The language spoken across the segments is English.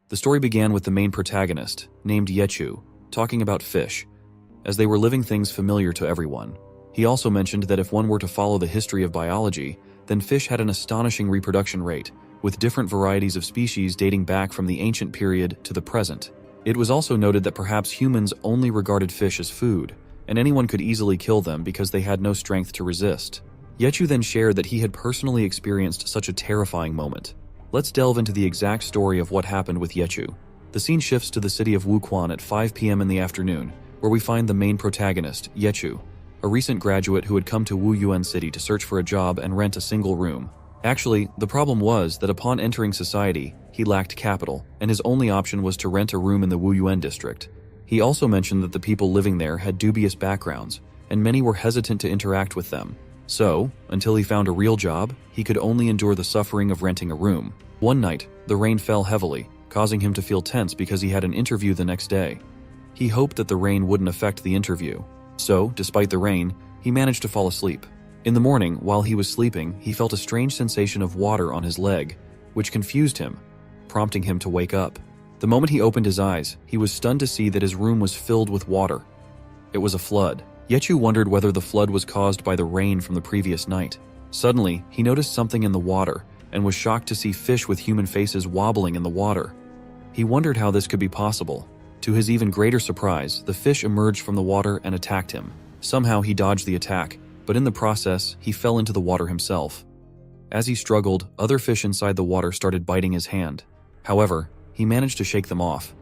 The story began with the main protagonist, named Yechu, talking about fish, as they were living things familiar to everyone. He also mentioned that if one were to follow the history of biology, then fish had an astonishing reproduction rate, with different varieties of species dating back from the ancient period to the present. It was also noted that perhaps humans only regarded fish as food, and anyone could easily kill them because they had no strength to resist. Yechu then shared that he had personally experienced such a terrifying moment. Let's delve into the exact story of what happened with Yechu. The scene shifts to the city of Wuquan at 5 p.m. in the afternoon, where we find the main protagonist, Yechu, a recent graduate who had come to Wuyuan City to search for a job and rent a single room. Actually, the problem was that upon entering society, he lacked capital, and his only option was to rent a room in the Wuyuan district. He also mentioned that the people living there had dubious backgrounds, and many were hesitant to interact with them. So, until he found a real job, he could only endure the suffering of renting a room. One night, the rain fell heavily, causing him to feel tense because he had an interview the next day. He hoped that the rain wouldn't affect the interview. So, despite the rain, he managed to fall asleep. In the morning, while he was sleeping, he felt a strange sensation of water on his leg, which confused him, prompting him to wake up. The moment he opened his eyes, he was stunned to see that his room was filled with water. It was a flood. Yechu wondered whether the flood was caused by the rain from the previous night. Suddenly, he noticed something in the water and was shocked to see fish with human faces wobbling in the water. He wondered how this could be possible. To his even greater surprise, the fish emerged from the water and attacked him. Somehow he dodged the attack, but in the process, he fell into the water himself. As he struggled, other fish inside the water started biting his hand. However, he managed to shake them off.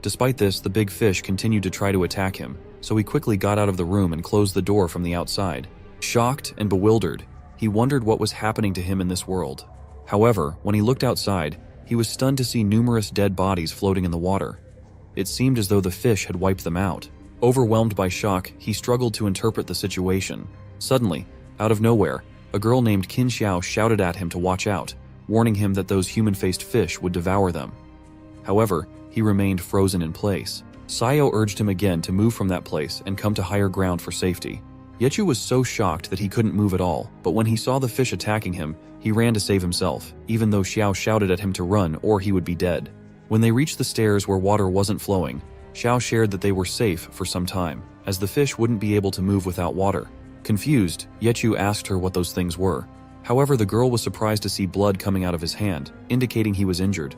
Despite this, the big fish continued to try to attack him, so he quickly got out of the room and closed the door from the outside. Shocked and bewildered, he wondered what was happening to him in this world. However, when he looked outside, he was stunned to see numerous dead bodies floating in the water. It seemed as though the fish had wiped them out. Overwhelmed by shock, he struggled to interpret the situation. Suddenly, out of nowhere, a girl named Qin Xiao shouted at him to watch out, warning him that those human-faced fish would devour them. However, he remained frozen in place. Sayo urged him again to move from that place and come to higher ground for safety. Yechu was so shocked that he couldn't move at all, but when he saw the fish attacking him, he ran to save himself, even though Xiao shouted at him to run or he would be dead. When they reached the stairs where water wasn't flowing, Xiao shared that they were safe for some time, as the fish wouldn't be able to move without water. Confused, Yechu asked her what those things were. However, the girl was surprised to see blood coming out of his hand, indicating he was injured.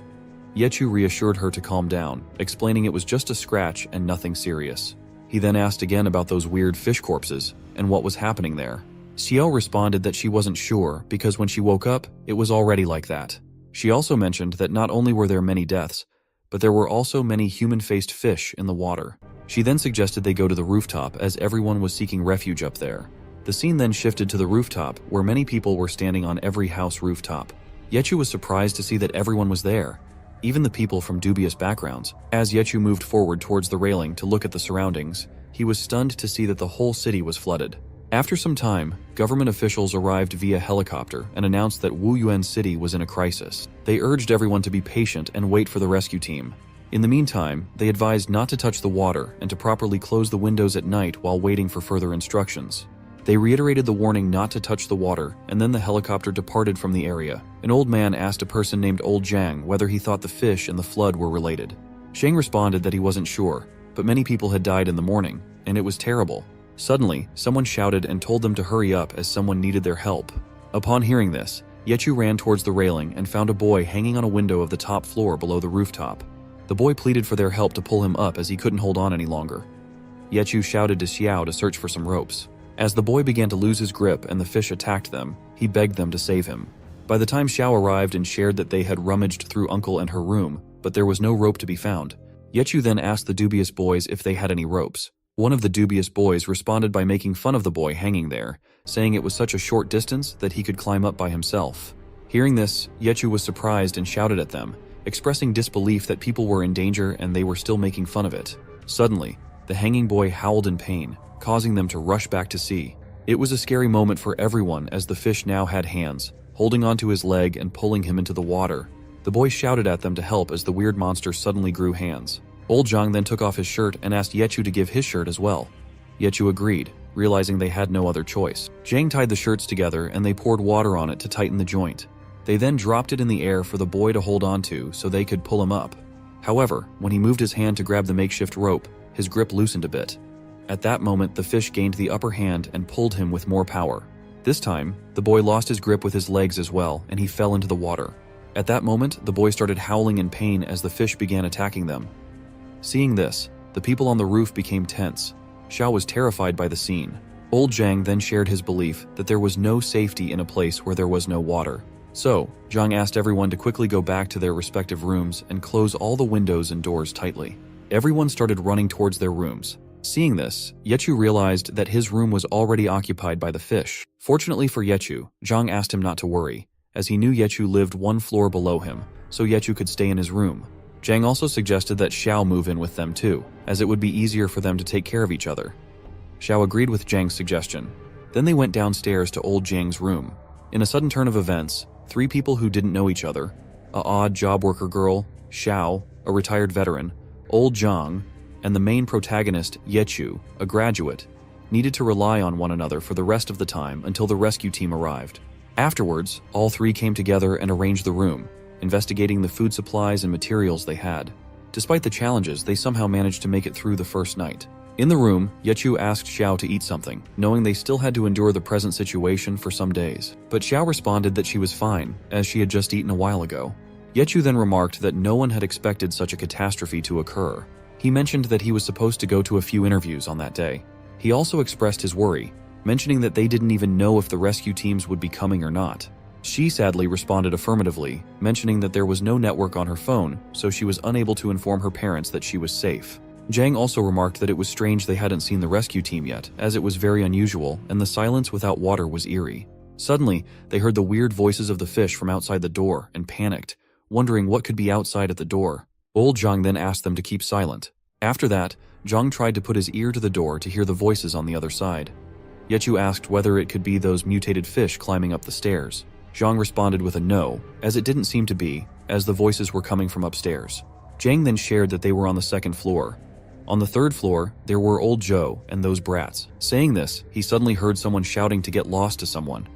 Yechu reassured her to calm down, explaining it was just a scratch and nothing serious. He then asked again about those weird fish corpses and what was happening there. Xiao responded that she wasn't sure because when she woke up, it was already like that. She also mentioned that not only were there many deaths, but there were also many human-faced fish in the water. She then suggested they go to the rooftop as everyone was seeking refuge up there. The scene then shifted to the rooftop where many people were standing on every house rooftop. Yechu was surprised to see that everyone was there, even the people from dubious backgrounds. As Yechu moved forward towards the railing to look at the surroundings, he was stunned to see that the whole city was flooded. After some time, government officials arrived via helicopter and announced that Wuyuan City was in a crisis. They urged everyone to be patient and wait for the rescue team. In the meantime, they advised not to touch the water and to properly close the windows at night while waiting for further instructions. They reiterated the warning not to touch the water, and then the helicopter departed from the area. An old man asked a person named Old Zhang whether he thought the fish and the flood were related. Zhang responded that he wasn't sure, but many people had died in the morning, and it was terrible. Suddenly, someone shouted and told them to hurry up as someone needed their help. Upon hearing this, Yechu ran towards the railing and found a boy hanging on a window of the top floor below the rooftop. The boy pleaded for their help to pull him up as he couldn't hold on any longer. Yechu shouted to Xiao to search for some ropes. As the boy began to lose his grip and the fish attacked them, he begged them to save him. By the time Xiao arrived and shared that they had rummaged through Uncle and her room, but there was no rope to be found, Yechu then asked the dubious boys if they had any ropes. One of the dubious boys responded by making fun of the boy hanging there, saying it was such a short distance that he could climb up by himself. Hearing this, Yechu was surprised and shouted at them, expressing disbelief that people were in danger and they were still making fun of it. Suddenly, the hanging boy howled in pain, causing them to rush back to sea. It was a scary moment for everyone as the fish now had hands, holding onto his leg and pulling him into the water. The boy shouted at them to help as the weird monster suddenly grew hands. Old Zhang then took off his shirt and asked Yechu to give his shirt as well. Yechu agreed, realizing they had no other choice. Zhang tied the shirts together and they poured water on it to tighten the joint. They then dropped it in the air for the boy to hold on to so they could pull him up. However, when he moved his hand to grab the makeshift rope, his grip loosened a bit. At that moment, the fish gained the upper hand and pulled him with more power. This time, the boy lost his grip with his legs as well, and he fell into the water. At that moment, the boy started howling in pain as the fish began attacking them. Seeing this, the people on the roof became tense. Xiao was terrified by the scene. Old Zhang then shared his belief that there was no safety in a place where there was no water. So, Zhang asked everyone to quickly go back to their respective rooms and close all the windows and doors tightly. Everyone started running towards their rooms. Seeing this, Yechu realized that his room was already occupied by the fish. Fortunately for Yechu, Zhang asked him not to worry, as he knew Yechu lived one floor below him, so Yechu could stay in his room. Zhang also suggested that Xiao move in with them too, as it would be easier for them to take care of each other. Xiao agreed with Zhang's suggestion. Then they went downstairs to old Zhang's room. In a sudden turn of events, 3 people who didn't know each other, a odd job worker girl, Xiao, a retired veteran, old Zhang, and the main protagonist, Yechu, a graduate, needed to rely on one another for the rest of the time until the rescue team arrived. Afterwards, all 3 came together and arranged the room, investigating the food supplies and materials they had. Despite the challenges, they somehow managed to make it through the first night. In the room, Yechu asked Xiao to eat something, knowing they still had to endure the present situation for some days. But Xiao responded that she was fine, as she had just eaten a while ago. Yechu then remarked that no one had expected such a catastrophe to occur. He mentioned that he was supposed to go to a few interviews on that day. He also expressed his worry, mentioning that they didn't even know if the rescue teams would be coming or not. She sadly responded affirmatively, mentioning that there was no network on her phone, so she was unable to inform her parents that she was safe. Zhang also remarked that it was strange they hadn't seen the rescue team yet, as it was very unusual and the silence without water was eerie. Suddenly, they heard the weird voices of the fish from outside the door and panicked, wondering what could be outside at the door. Old Zhang then asked them to keep silent. After that, Zhang tried to put his ear to the door to hear the voices on the other side. Yechu asked whether it could be those mutated fish climbing up the stairs. Zhang responded with a no, as it didn't seem to be, as the voices were coming from upstairs. Zhang then shared that they were on the 2nd floor. On the 3rd floor, there were old Zhou and those brats. Saying this, he suddenly heard someone shouting to get lost to someone.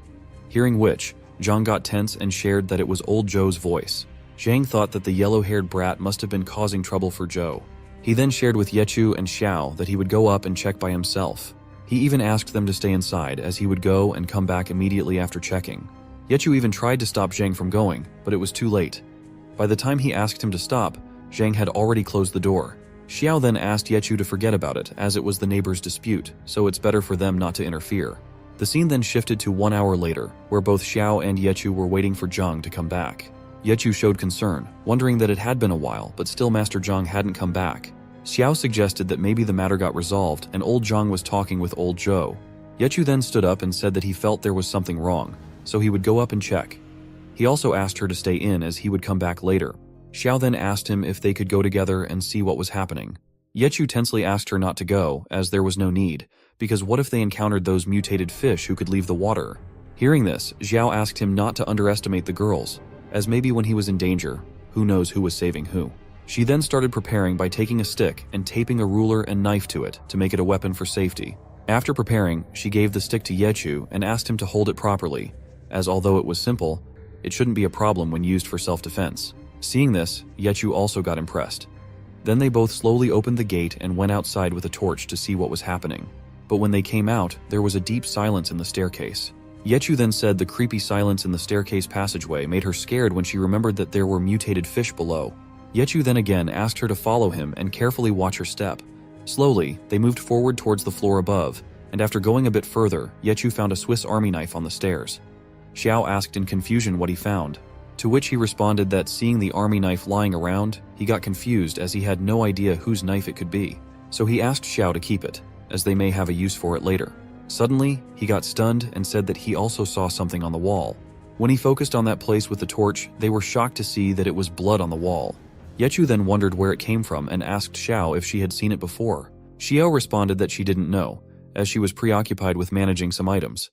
Hearing which, Zhang got tense and shared that it was old Zhou's voice. Zhang thought that the yellow-haired brat must have been causing trouble for Zhou. He then shared with Yechu and Xiao that he would go up and check by himself. He even asked them to stay inside, as he would go and come back immediately after checking. Yechu even tried to stop Zhang from going, but it was too late. By the time he asked him to stop, Zhang had already closed the door. Xiao then asked Yechu to forget about it, as it was the neighbor's dispute, so it's better for them not to interfere. The scene then shifted to 1 hour later, where both Xiao and Yechu were waiting for Zhang to come back. Yechu showed concern, wondering that it had been a while, but still Master Zhang hadn't come back. Xiao suggested that maybe the matter got resolved and old Zhang was talking with old Zhou. Yechu then stood up and said that he felt there was something wrong, so he would go up and check. He also asked her to stay in as he would come back later. Xiao then asked him if they could go together and see what was happening. Yechu tensely asked her not to go, as there was no need, because what if they encountered those mutated fish who could leave the water? Hearing this, Xiao asked him not to underestimate the girls, as maybe when he was in danger, who knows who was saving who. She then started preparing by taking a stick and taping a ruler and knife to it to make it a weapon for safety. After preparing, she gave the stick to Yechu and asked him to hold it properly, as although it was simple, it shouldn't be a problem when used for self-defense. Seeing this, Yechu also got impressed. Then they both slowly opened the gate and went outside with a torch to see what was happening. But when they came out, there was a deep silence in the staircase. Yechu then said the creepy silence in the staircase passageway made her scared when she remembered that there were mutated fish below. Yechu then again asked her to follow him and carefully watch her step. Slowly, they moved forward towards the floor above, and after going a bit further, Yechu found a Swiss Army knife on the stairs. Xiao asked in confusion what he found, to which he responded that seeing the army knife lying around, he got confused as he had no idea whose knife it could be. So he asked Xiao to keep it, as they may have a use for it later. Suddenly, he got stunned and said that he also saw something on the wall. When he focused on that place with the torch, they were shocked to see that it was blood on the wall. Yechu then wondered where it came from and asked Xiao if she had seen it before. Xiao responded that she didn't know, as she was preoccupied with managing some items.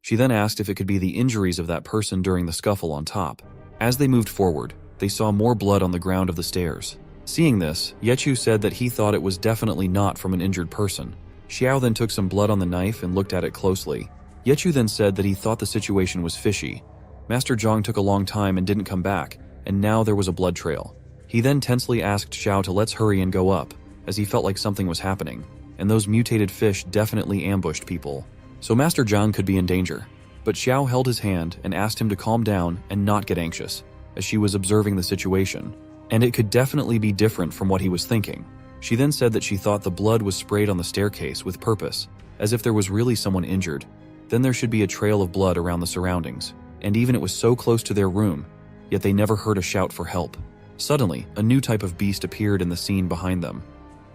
She then asked if it could be the injuries of that person during the scuffle on top. As they moved forward, they saw more blood on the ground of the stairs. Seeing this, Yechu said that he thought it was definitely not from an injured person. Xiao then took some blood on the knife and looked at it closely. Yechu then said that he thought the situation was fishy. Master Zhang took a long time and didn't come back, and now there was a blood trail. He then tensely asked Xiao to let's hurry and go up, as he felt like something was happening, and those mutated fish definitely ambushed people. So Master Zhang could be in danger. But Xiao held his hand and asked him to calm down and not get anxious, as she was observing the situation. And it could definitely be different from what he was thinking. She then said that she thought the blood was sprayed on the staircase with purpose, as if there was really someone injured. Then there should be a trail of blood around the surroundings, and even it was so close to their room, yet they never heard a shout for help. Suddenly, a new type of beast appeared in the scene behind them.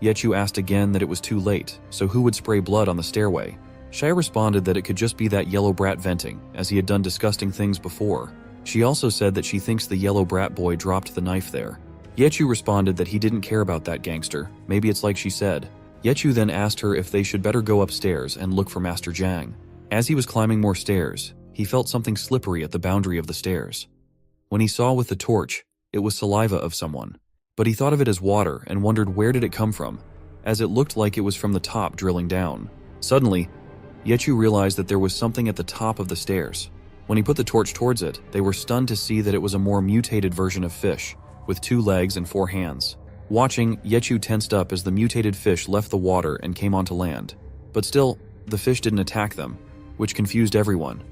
Yechu asked again that it was too late, so who would spray blood on the stairway? Shai responded that it could just be that yellow brat venting, as he had done disgusting things before. She also said that she thinks the yellow brat boy dropped the knife there. Yechu responded that he didn't care about that gangster, maybe it's like she said. Yechu then asked her if they should better go upstairs and look for Master Zhang. As he was climbing more stairs, he felt something slippery at the boundary of the stairs. When he saw with the torch, it was saliva of someone. But he thought of it as water and wondered where did it come from, as it looked like it was from the top drilling down. Suddenly, Yechu realized that there was something at the top of the stairs. When he put the torch towards it, they were stunned to see that it was a more mutated version of fish, with 2 legs and 4 hands. Watching, Yechu tensed up as the mutated fish left the water and came onto land. But still, the fish didn't attack them, which confused everyone.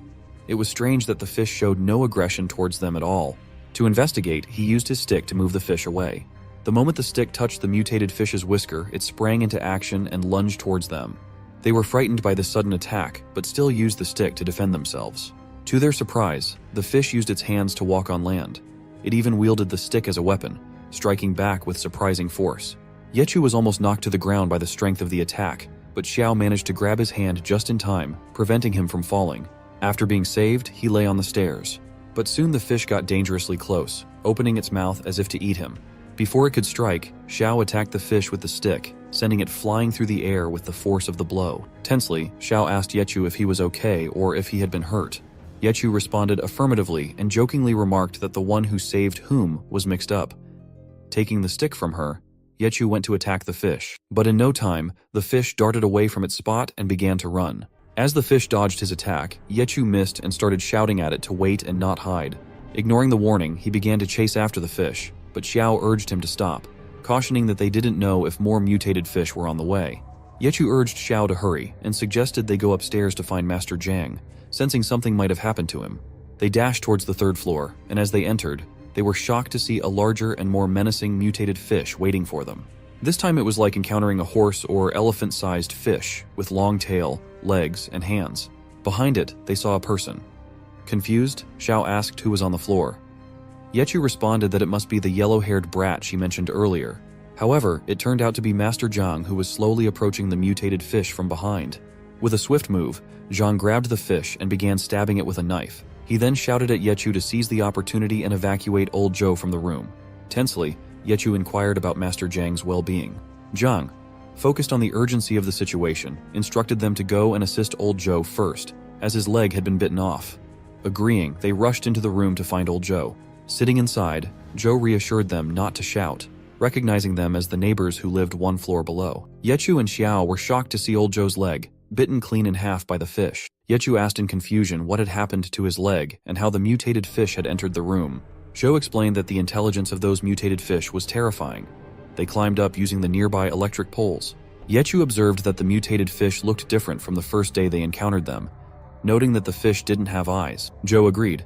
It was strange that the fish showed no aggression towards them at all. To investigate, he used his stick to move the fish away. The moment the stick touched the mutated fish's whisker, it sprang into action and lunged towards them. They were frightened by this sudden attack, but still used the stick to defend themselves. To their surprise, the fish used its hands to walk on land. It even wielded the stick as a weapon, striking back with surprising force. Yechu was almost knocked to the ground by the strength of the attack, but Xiao managed to grab his hand just in time, preventing him from falling. After being saved, he lay on the stairs. But soon the fish got dangerously close, opening its mouth as if to eat him. Before it could strike, Xiao attacked the fish with the stick, sending it flying through the air with the force of the blow. Tensely, Xiao asked Yechu if he was okay or if he had been hurt. Yechu responded affirmatively and jokingly remarked that the one who saved whom was mixed up. Taking the stick from her, Yechu went to attack the fish. But in no time, the fish darted away from its spot and began to run. As the fish dodged his attack, Yechu missed and started shouting at it to wait and not hide. Ignoring the warning, he began to chase after the fish, but Xiao urged him to stop, cautioning that they didn't know if more mutated fish were on the way. Yechu urged Xiao to hurry and suggested they go upstairs to find Master Zhang, sensing something might have happened to him. They dashed towards the 3rd floor, and as they entered, they were shocked to see a larger and more menacing mutated fish waiting for them. This time it was like encountering a horse or elephant-sized fish with long tail, legs, and hands. Behind it, they saw a person. Confused, Xiao asked who was on the floor. Yechu responded that it must be the yellow-haired brat she mentioned earlier. However, it turned out to be Master Zhang who was slowly approaching the mutated fish from behind. With a swift move, Zhang grabbed the fish and began stabbing it with a knife. He then shouted at Yechu to seize the opportunity and evacuate old Zhou from the room. Tensely, Yechu inquired about Master Zhang's well-being. Zhang, focused on the urgency of the situation, instructed them to go and assist old Zhou first, as his leg had been bitten off. Agreeing, they rushed into the room to find old Zhou. Sitting inside, Zhou reassured them not to shout, recognizing them as the neighbors who lived 1 floor below. Yechu and Xiao were shocked to see old Zhou's leg, bitten clean in half by the fish. Yechu asked in confusion what had happened to his leg and how the mutated fish had entered the room. Zhou explained that the intelligence of those mutated fish was terrifying. They climbed up using the nearby electric poles. Yechu observed that the mutated fish looked different from the first day they encountered them, noting that the fish didn't have eyes. Zhou agreed,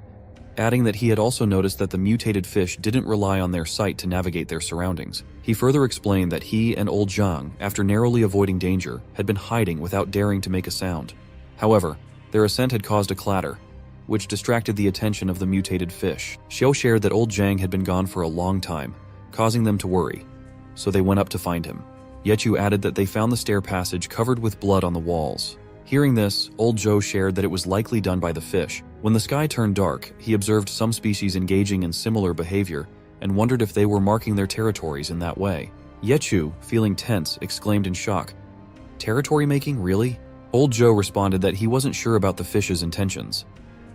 adding that he had also noticed that the mutated fish didn't rely on their sight to navigate their surroundings. He further explained that he and old Zhang, after narrowly avoiding danger, had been hiding without daring to make a sound. However, their ascent had caused a clatter, which distracted the attention of the mutated fish. Xiao shared that old Zhang had been gone for a long time, causing them to worry, so they went up to find him. Yechu added that they found the stair passage covered with blood on the walls. Hearing this, old Zhou shared that it was likely done by the fish. When the sky turned dark, he observed some species engaging in similar behavior and wondered if they were marking their territories in that way. Yechu, feeling tense, exclaimed in shock, "Territory making, really?" Old Zhou responded that he wasn't sure about the fish's intentions.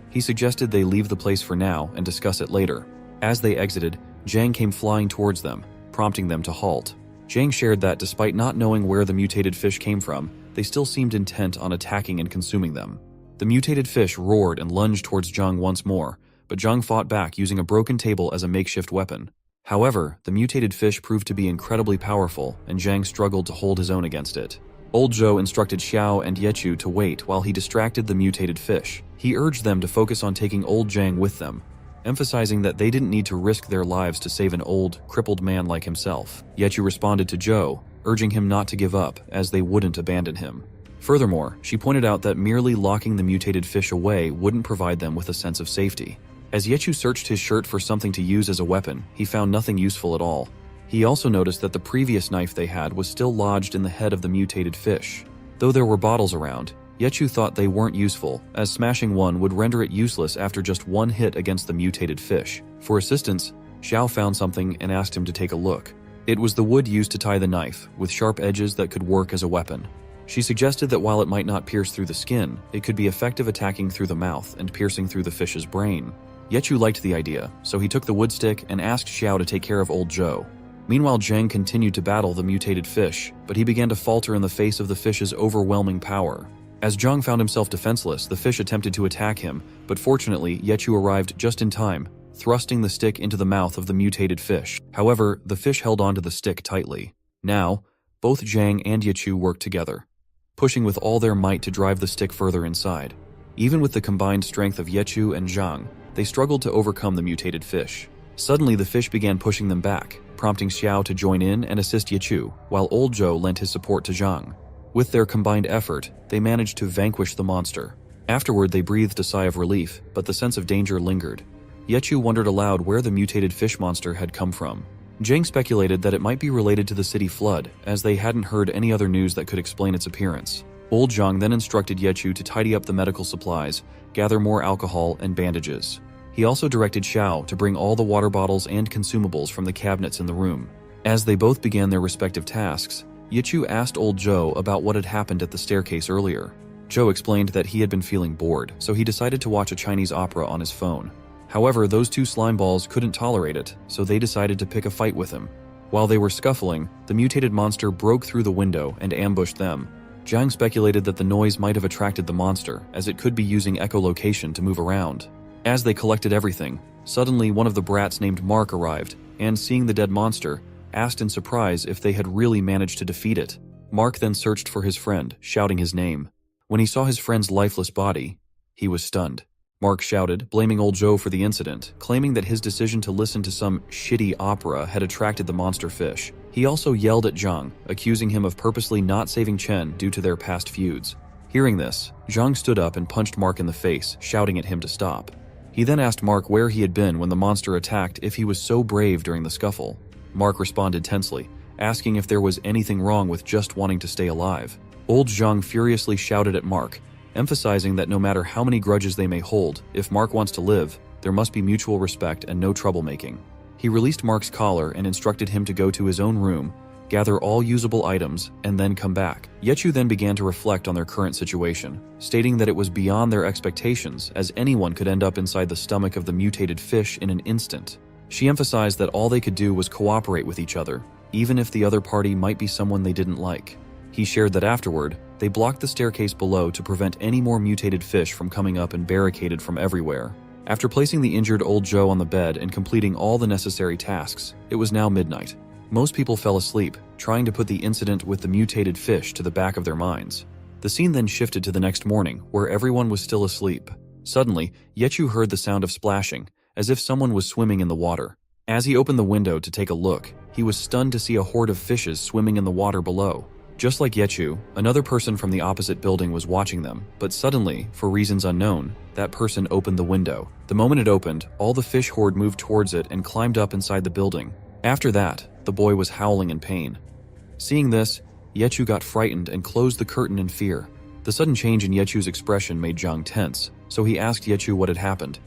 He suggested they leave the place for now and discuss it later. As they exited, Zhang came flying towards them, prompting them to halt. Zhang shared that despite not knowing where the mutated fish came from, they still seemed intent on attacking and consuming them. The mutated fish roared and lunged towards Zhang once more, but Zhang fought back using a broken table as a makeshift weapon. However, the mutated fish proved to be incredibly powerful, and Zhang struggled to hold his own against it. Old Zhou instructed Xiao and Yechu to wait while he distracted the mutated fish. He urged them to focus on taking old Zhang with them, emphasizing that they didn't need to risk their lives to save an old, crippled man like himself. Yechu responded to Zhou, urging him not to give up, as they wouldn't abandon him. Furthermore, she pointed out that merely locking the mutated fish away wouldn't provide them with a sense of safety. As Yechu searched his shirt for something to use as a weapon, he found nothing useful at all. He also noticed that the previous knife they had was still lodged in the head of the mutated fish. Though there were bottles around, Yechu thought they weren't useful, as smashing one would render it useless after just one hit against the mutated fish. For assistance, Xiao found something and asked him to take a look. It was the wood used to tie the knife, with sharp edges that could work as a weapon. She suggested that while it might not pierce through the skin, it could be effective attacking through the mouth and piercing through the fish's brain. Yechu liked the idea, so he took the wood stick and asked Xiao to take care of old Zhou. Meanwhile, Zhang continued to battle the mutated fish, but he began to falter in the face of the fish's overwhelming power. As Zhang found himself defenseless, the fish attempted to attack him, but fortunately, Yechu arrived just in time, thrusting the stick into the mouth of the mutated fish. However, the fish held onto the stick tightly. Now, both Zhang and Yechu worked together, pushing with all their might to drive the stick further inside. Even with the combined strength of Yechu and Zhang, they struggled to overcome the mutated fish. Suddenly, the fish began pushing them back, prompting Xiao to join in and assist Yechu, while old Zhou lent his support to Zhang. With their combined effort, they managed to vanquish the monster. Afterward, they breathed a sigh of relief, but the sense of danger lingered. Yechu wondered aloud where the mutated fish monster had come from. Zhang speculated that it might be related to the city flood, as they hadn't heard any other news that could explain its appearance. Old Zhang then instructed Yechu to tidy up the medical supplies, gather more alcohol and bandages. He also directed Xiao to bring all the water bottles and consumables from the cabinets in the room. As they both began their respective tasks, Yechu asked old Zhou about what had happened at the staircase earlier. Zhou explained that he had been feeling bored, so he decided to watch a Chinese opera on his phone. However, those two slime balls couldn't tolerate it, so they decided to pick a fight with him. While they were scuffling, the mutated monster broke through the window and ambushed them. Zhang speculated that the noise might have attracted the monster, as it could be using echolocation to move around. As they collected everything, suddenly one of the brats named Mark arrived, and seeing the dead monster, asked in surprise if they had really managed to defeat it. Mark then searched for his friend, shouting his name. When he saw his friend's lifeless body, he was stunned. Mark shouted, blaming old Zhou for the incident, claiming that his decision to listen to some shitty opera had attracted the monster fish. He also yelled at Zhang, accusing him of purposely not saving Chen due to their past feuds. Hearing this, Zhang stood up and punched Mark in the face, shouting at him to stop. He then asked Mark where he had been when the monster attacked if he was so brave during the scuffle. Mark responded tensely, asking if there was anything wrong with just wanting to stay alive. Old Zhang furiously shouted at Mark, emphasizing that no matter how many grudges they may hold, if Mark wants to live, there must be mutual respect and no troublemaking. He released Mark's collar and instructed him to go to his own room, gather all usable items, and then come back. Yechu then began to reflect on their current situation, stating that it was beyond their expectations, as anyone could end up inside the stomach of the mutated fish in an instant. She emphasized that all they could do was cooperate with each other, even if the other party might be someone they didn't like. He shared that afterward, they blocked the staircase below to prevent any more mutated fish from coming up and barricaded from everywhere. After placing the injured old Zhou on the bed and completing all the necessary tasks, it was now midnight. Most people fell asleep, trying to put the incident with the mutated fish to the back of their minds. The scene then shifted to the next morning, where everyone was still asleep. Suddenly, Yechu heard the sound of splashing, as if someone was swimming in the water. As he opened the window to take a look, he was stunned to see a horde of fishes swimming in the water below. Just like Yechu, another person from the opposite building was watching them, but suddenly, for reasons unknown, that person opened the window. The moment it opened, all the fish horde moved towards it and climbed up inside the building. After that, the boy was howling in pain. Seeing this, Yechu got frightened and closed the curtain in fear. The sudden change in Yechu's expression made Zhang tense, so he asked Yechu what had happened.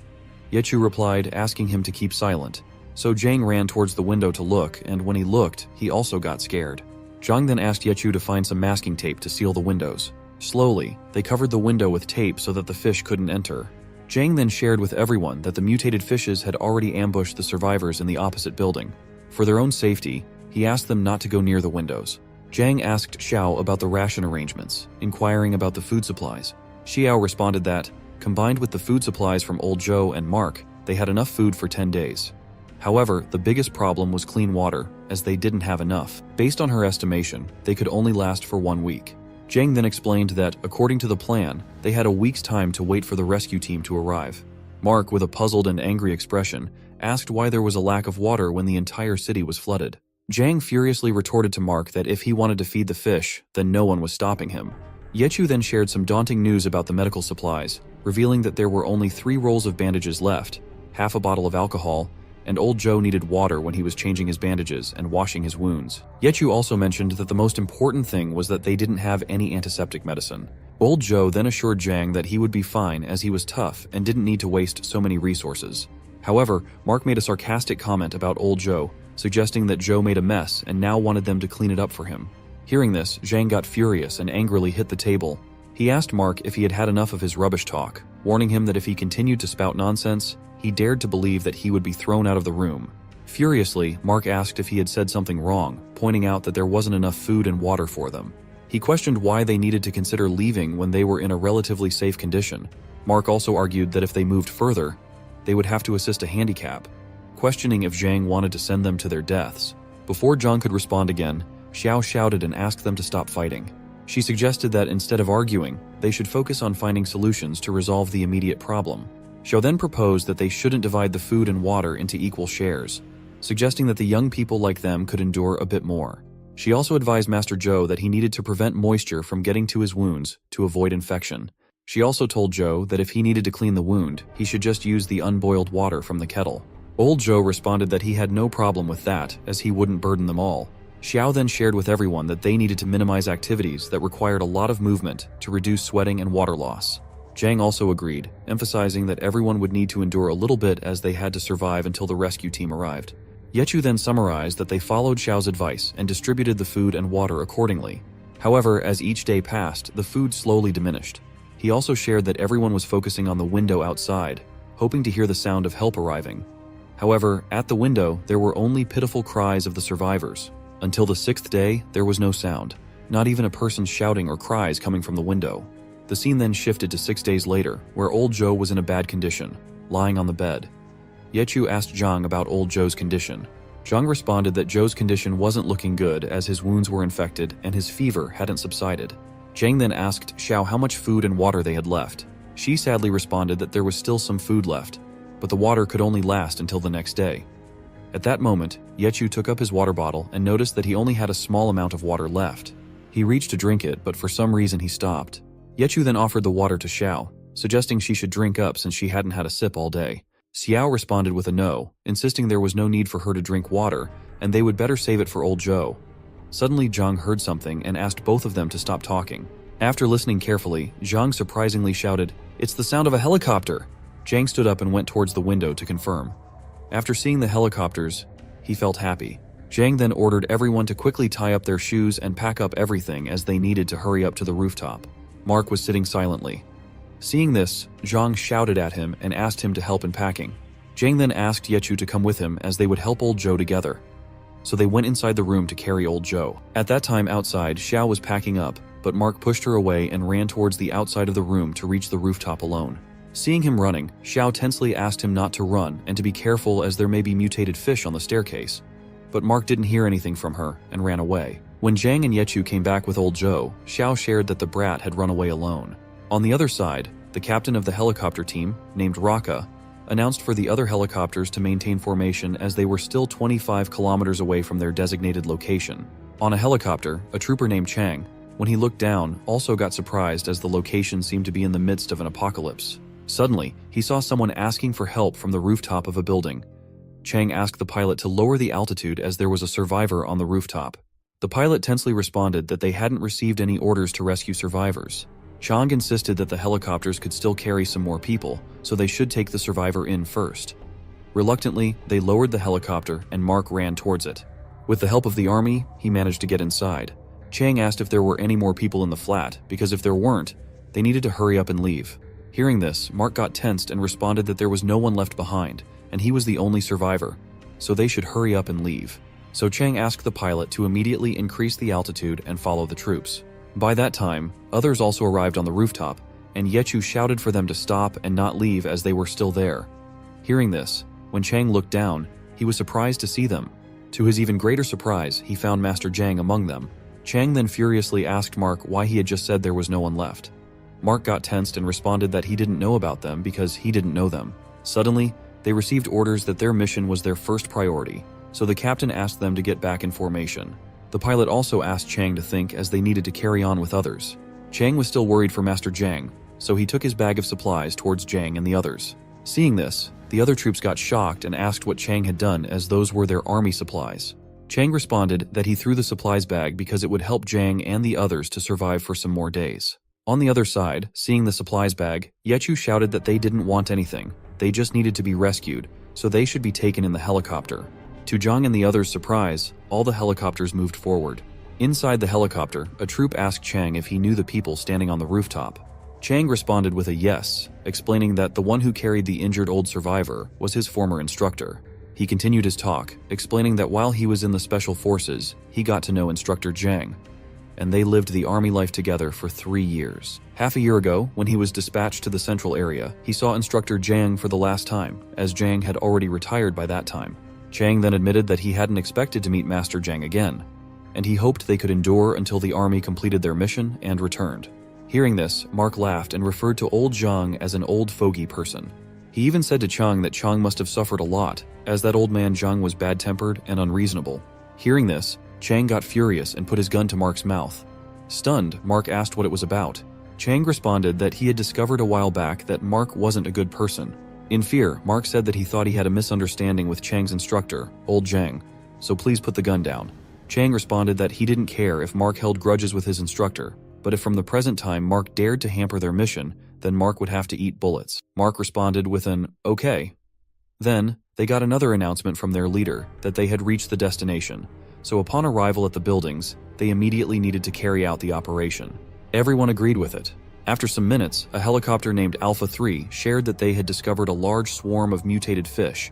Yechu replied, asking him to keep silent. So Zhang ran towards the window to look, and when he looked, he also got scared. Zhang then asked Yechu to find some masking tape to seal the windows. Slowly, they covered the window with tape so that the fish couldn't enter. Zhang then shared with everyone that the mutated fishes had already ambushed the survivors in the opposite building. For their own safety, he asked them not to go near the windows. Zhang asked Xiao about the ration arrangements, inquiring about the food supplies. Xiao responded that, combined with the food supplies from old Zhou and Mark, they had enough food for 10 days. However, the biggest problem was clean water, as they didn't have enough. Based on her estimation, they could only last for 1 week. Zhang then explained that, according to the plan, they had a week's time to wait for the rescue team to arrive. Mark, with a puzzled and angry expression, asked why there was a lack of water when the entire city was flooded. Zhang furiously retorted to Mark that if he wanted to feed the fish, then no one was stopping him. Yechu then shared some daunting news about the medical supplies, revealing that there were only 3 rolls of bandages left, half a bottle of alcohol, and old Joe needed water when he was changing his bandages and washing his wounds. Yechu also mentioned that the most important thing was that they didn't have any antiseptic medicine. Old Joe then assured Zhang that he would be fine as he was tough and didn't need to waste so many resources. However, Mark made a sarcastic comment about old Joe, suggesting that Joe made a mess and now wanted them to clean it up for him. Hearing this, Zhang got furious and angrily hit the table. He asked Mark if he had had enough of his rubbish talk, warning him that if he continued to spout nonsense, he dared to believe that he would be thrown out of the room. Furiously, Mark asked if he had said something wrong, pointing out that there wasn't enough food and water for them. He questioned why they needed to consider leaving when they were in a relatively safe condition. Mark also argued that if they moved further, they would have to assist a handicap, questioning if Zhang wanted to send them to their deaths. Before Zhang could respond again, Xiao shouted and asked them to stop fighting. She suggested that instead of arguing, they should focus on finding solutions to resolve the immediate problem. Xiao then proposed that they shouldn't divide the food and water into equal shares, suggesting that the young people like them could endure a bit more. She also advised Master Zhou that he needed to prevent moisture from getting to his wounds to avoid infection. She also told Zhou that if he needed to clean the wound, he should just use the unboiled water from the kettle. Old Zhou responded that he had no problem with that, as he wouldn't burden them all. Xiao then shared with everyone that they needed to minimize activities that required a lot of movement to reduce sweating and water loss. Zhang also agreed, emphasizing that everyone would need to endure a little bit as they had to survive until the rescue team arrived. Yechu then summarized that they followed Xiao's advice and distributed the food and water accordingly. However, as each day passed, the food slowly diminished. He also shared that everyone was focusing on the window outside, hoping to hear the sound of help arriving. However, at the window, there were only pitiful cries of the survivors. Until the 6th day, there was no sound, not even a person shouting or cries coming from the window. The scene then shifted to 6 days later, where old Zhou was in a bad condition, lying on the bed. Yechu asked Zhang about old Zhou's condition. Zhang responded that Zhou's condition wasn't looking good as his wounds were infected and his fever hadn't subsided. Zhang then asked Xiao how much food and water they had left. She sadly responded that there was still some food left, but the water could only last until the next day. At that moment, Yechu took up his water bottle and noticed that he only had a small amount of water left. He reached to drink it, but for some reason he stopped. Yechu then offered the water to Xiao, suggesting she should drink up since she hadn't had a sip all day. Xiao responded with a no, insisting there was no need for her to drink water, and they would better save it for old Zhou. Suddenly Zhang heard something and asked both of them to stop talking. After listening carefully, Zhang surprisingly shouted, "It's the sound of a helicopter!" Zhang stood up and went towards the window to confirm. After seeing the helicopters, he felt happy. Zhang then ordered everyone to quickly tie up their shoes and pack up everything as they needed to hurry up to the rooftop. Mark was sitting silently. Seeing this, Zhang shouted at him and asked him to help in packing. Zhang then asked Yechu to come with him as they would help old Zhou together. So they went inside the room to carry old Zhou. At that time outside, Xiao was packing up, but Mark pushed her away and ran towards the outside of the room to reach the rooftop alone. Seeing him running, Xiao tensely asked him not to run and to be careful as there may be mutated fish on the staircase. But Mark didn't hear anything from her and ran away. When Zhang and Yechu came back with old Zhou, Xiao shared that the brat had run away alone. On the other side, the captain of the helicopter team, named Raka, announced for the other helicopters to maintain formation as they were still 25 kilometers away from their designated location. On a helicopter, a trooper named Chang, when he looked down, also got surprised as the location seemed to be in the midst of an apocalypse. Suddenly, he saw someone asking for help from the rooftop of a building. Chang asked the pilot to lower the altitude as there was a survivor on the rooftop. The pilot tensely responded that they hadn't received any orders to rescue survivors. Chang insisted that the helicopters could still carry some more people, so they should take the survivor in first. Reluctantly, they lowered the helicopter and Mark ran towards it. With the help of the army, he managed to get inside. Chang asked if there were any more people in the flat, because if there weren't, they needed to hurry up and leave. Hearing this, Mark got tensed and responded that there was no one left behind, and he was the only survivor, so they should hurry up and leave. So Chang asked the pilot to immediately increase the altitude and follow the troops. By that time, others also arrived on the rooftop, and Yechu shouted for them to stop and not leave as they were still there. Hearing this, when Chang looked down, he was surprised to see them. To his even greater surprise, he found Master Zhang among them. Chang then furiously asked Mark why he had just said there was no one left. Mark got tensed and responded that he didn't know about them because he didn't know them. Suddenly, they received orders that their mission was their first priority, so the captain asked them to get back in formation. The pilot also asked Chang to think as they needed to carry on with others. Chang was still worried for Master Zhang, so he took his bag of supplies towards Zhang and the others. Seeing this, the other troops got shocked and asked what Chang had done as those were their army supplies. Chang responded that he threw the supplies bag because it would help Zhang and the others to survive for some more days. On the other side, seeing the supplies bag, Yechu shouted that they didn't want anything, they just needed to be rescued, so they should be taken in the helicopter. To Zhang and the others' surprise, all the helicopters moved forward. Inside the helicopter, a troop asked Chang if he knew the people standing on the rooftop. Chang responded with a yes, explaining that the one who carried the injured old survivor was his former instructor. He continued his talk, explaining that while he was in the special forces, he got to know Instructor Zhang, and they lived the army life together for 3 years. Half a year ago, when he was dispatched to the central area, he saw Instructor Zhang for the last time, as Zhang had already retired by that time. Chang then admitted that he hadn't expected to meet Master Zhang again, and he hoped they could endure until the army completed their mission and returned. Hearing this, Mark laughed and referred to old Zhang as an old fogey person. He even said to Chang that Chang must have suffered a lot, as that old man Zhang was bad-tempered and unreasonable. Hearing this, Chang got furious and put his gun to Mark's mouth. Stunned, Mark asked what it was about. Chang responded that he had discovered a while back that Mark wasn't a good person. In fear, Mark said that he thought he had a misunderstanding with Chang's instructor, old Zhang, so please put the gun down. Chang responded that he didn't care if Mark held grudges with his instructor, but if from the present time Mark dared to hamper their mission, then Mark would have to eat bullets. Mark responded with an, okay. Then, they got another announcement from their leader that they had reached the destination, so upon arrival at the buildings, they immediately needed to carry out the operation. Everyone agreed with it. After some minutes, a helicopter named Alpha 3 shared that they had discovered a large swarm of mutated fish,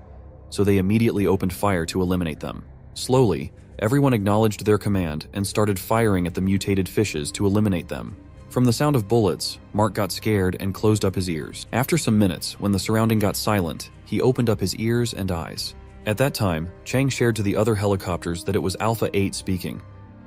so they immediately opened fire to eliminate them. Slowly, everyone acknowledged their command and started firing at the mutated fishes to eliminate them. From the sound of bullets, Mark got scared and closed up his ears. After some minutes, when the surrounding got silent, he opened up his ears and eyes. At that time, Chang shared to the other helicopters that it was Alpha 8 speaking,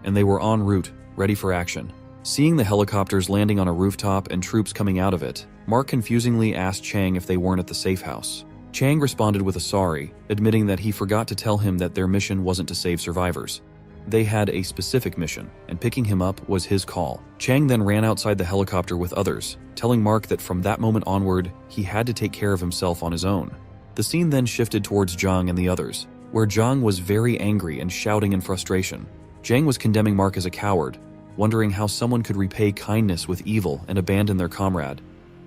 and they were en route, ready for action. Seeing the helicopters landing on a rooftop and troops coming out of it, Mark confusingly asked Chang if they weren't at the safe house. Chang responded with a sorry, admitting that he forgot to tell him that their mission wasn't to save survivors. They had a specific mission, and picking him up was his call. Chang then ran outside the helicopter with others, telling Mark that from that moment onward, he had to take care of himself on his own. The scene then shifted towards Zhang and the others, where Zhang was very angry and shouting in frustration. Zhang was condemning Mark as a coward, wondering how someone could repay kindness with evil and abandon their comrade,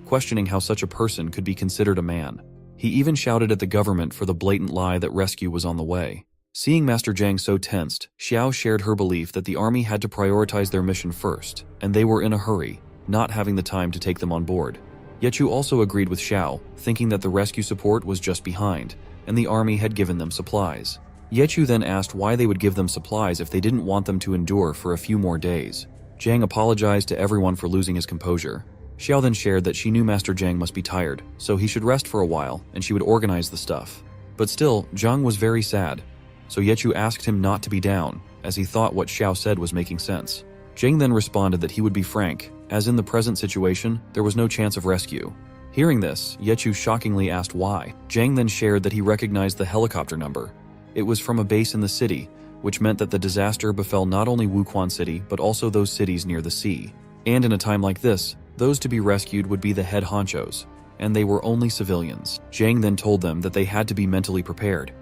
questioning how such a person could be considered a man. He even shouted at the government for the blatant lie that rescue was on the way. Seeing Master Zhang so tensed, Xiao shared her belief that the army had to prioritize their mission first, and they were in a hurry, not having the time to take them on board. Yechu also agreed with Xiao, thinking that the rescue support was just behind, and the army had given them supplies. Yechu then asked why they would give them supplies if they didn't want them to endure for a few more days. Zhang apologized to everyone for losing his composure. Xiao then shared that she knew Master Zhang must be tired, so he should rest for a while and she would organize the stuff. But still, Zhang was very sad, so Yechu asked him not to be down, as he thought what Xiao said was making sense. Zhang then responded that he would be frank, as in the present situation, there was no chance of rescue. Hearing this, Yechu shockingly asked why. Zhang then shared that he recognized the helicopter number. It was from a base in the city, which meant that the disaster befell not only Wuquan City, but also those cities near the sea. And in a time like this, those to be rescued would be the head honchos, and they were only civilians. Zhang then told them that they had to be mentally prepared.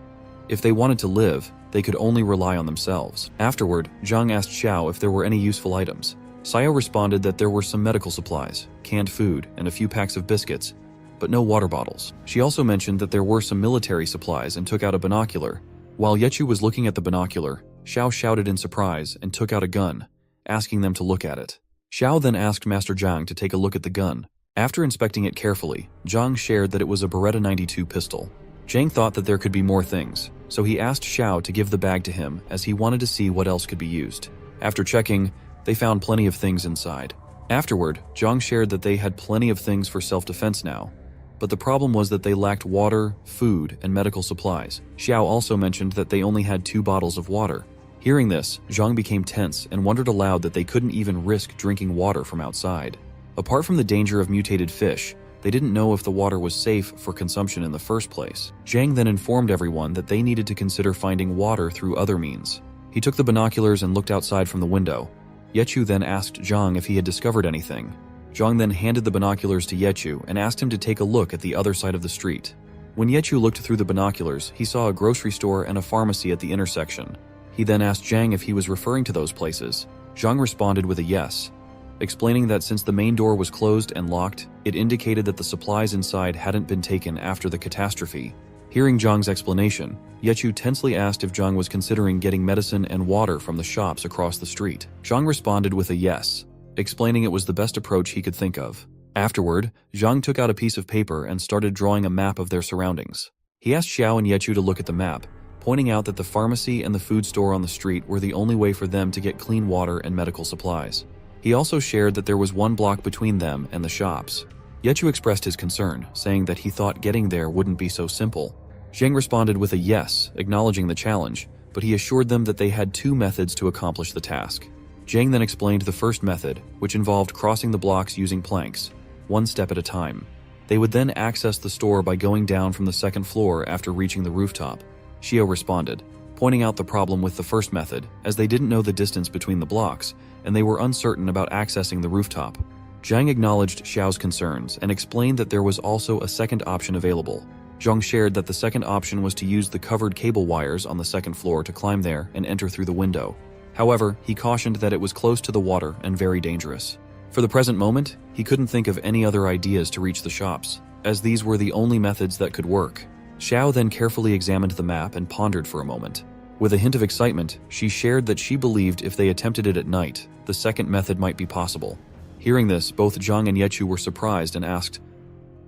If they wanted to live, they could only rely on themselves. Afterward, Zhang asked Xiao if there were any useful items. Xiao responded that there were some medical supplies, canned food, and a few packs of biscuits, but no water bottles. She also mentioned that there were some military supplies and took out a binocular. While Yechu was looking at the binocular, Xiao shouted in surprise and took out a gun, asking them to look at it. Xiao then asked Master Zhang to take a look at the gun. After inspecting it carefully, Zhang shared that it was a Beretta 92 pistol. Zhang thought that there could be more things, so he asked Xiao to give the bag to him as he wanted to see what else could be used. After checking, they found plenty of things inside. Afterward, Zhang shared that they had plenty of things for self-defense now, but the problem was that they lacked water, food, and medical supplies. Xiao also mentioned that they only had 2 bottles of water. Hearing this, Zhang became tense and wondered aloud that they couldn't even risk drinking water from outside. Apart from the danger of mutated fish, they didn't know if the water was safe for consumption in the first place. Zhang then informed everyone that they needed to consider finding water through other means. He took the binoculars and looked outside from the window. Yechu then asked Zhang if he had discovered anything. Zhang then handed the binoculars to Yechu and asked him to take a look at the other side of the street. When Yechu looked through the binoculars, he saw a grocery store and a pharmacy at the intersection. He then asked Zhang if he was referring to those places. Zhang responded with a yes, explaining that since the main door was closed and locked, it indicated that the supplies inside hadn't been taken after the catastrophe. Hearing Zhang's explanation, Yechu tensely asked if Zhang was considering getting medicine and water from the shops across the street. Zhang responded with a yes, explaining it was the best approach he could think of. Afterward, Zhang took out a piece of paper and started drawing a map of their surroundings. He asked Xiao and Yechu to look at the map, pointing out that the pharmacy and the food store on the street were the only way for them to get clean water and medical supplies. He also shared that there was 1 block between them and the shops. Yechu expressed his concern, saying that he thought getting there wouldn't be so simple. Zhang responded with a yes, acknowledging the challenge, but he assured them that they had 2 methods to accomplish the task. Zhang then explained the first method, which involved crossing the blocks using planks, 1 step at a time. They would then access the store by going down from the 2nd floor after reaching the rooftop. Xiao responded, pointing out the problem with the first method, as they didn't know the distance between the blocks, and they were uncertain about accessing the rooftop. Zhang acknowledged Xiao's concerns and explained that there was also a second option available. Zhang shared that the second option was to use the covered cable wires on the 2nd floor to climb there and enter through the window. However, he cautioned that it was close to the water and very dangerous. For the present moment, he couldn't think of any other ideas to reach the shops, as these were the only methods that could work. Xiao then carefully examined the map and pondered for a moment. With a hint of excitement, she shared that she believed if they attempted it at night, the second method might be possible. Hearing this, both Zhang and Yechu were surprised and asked,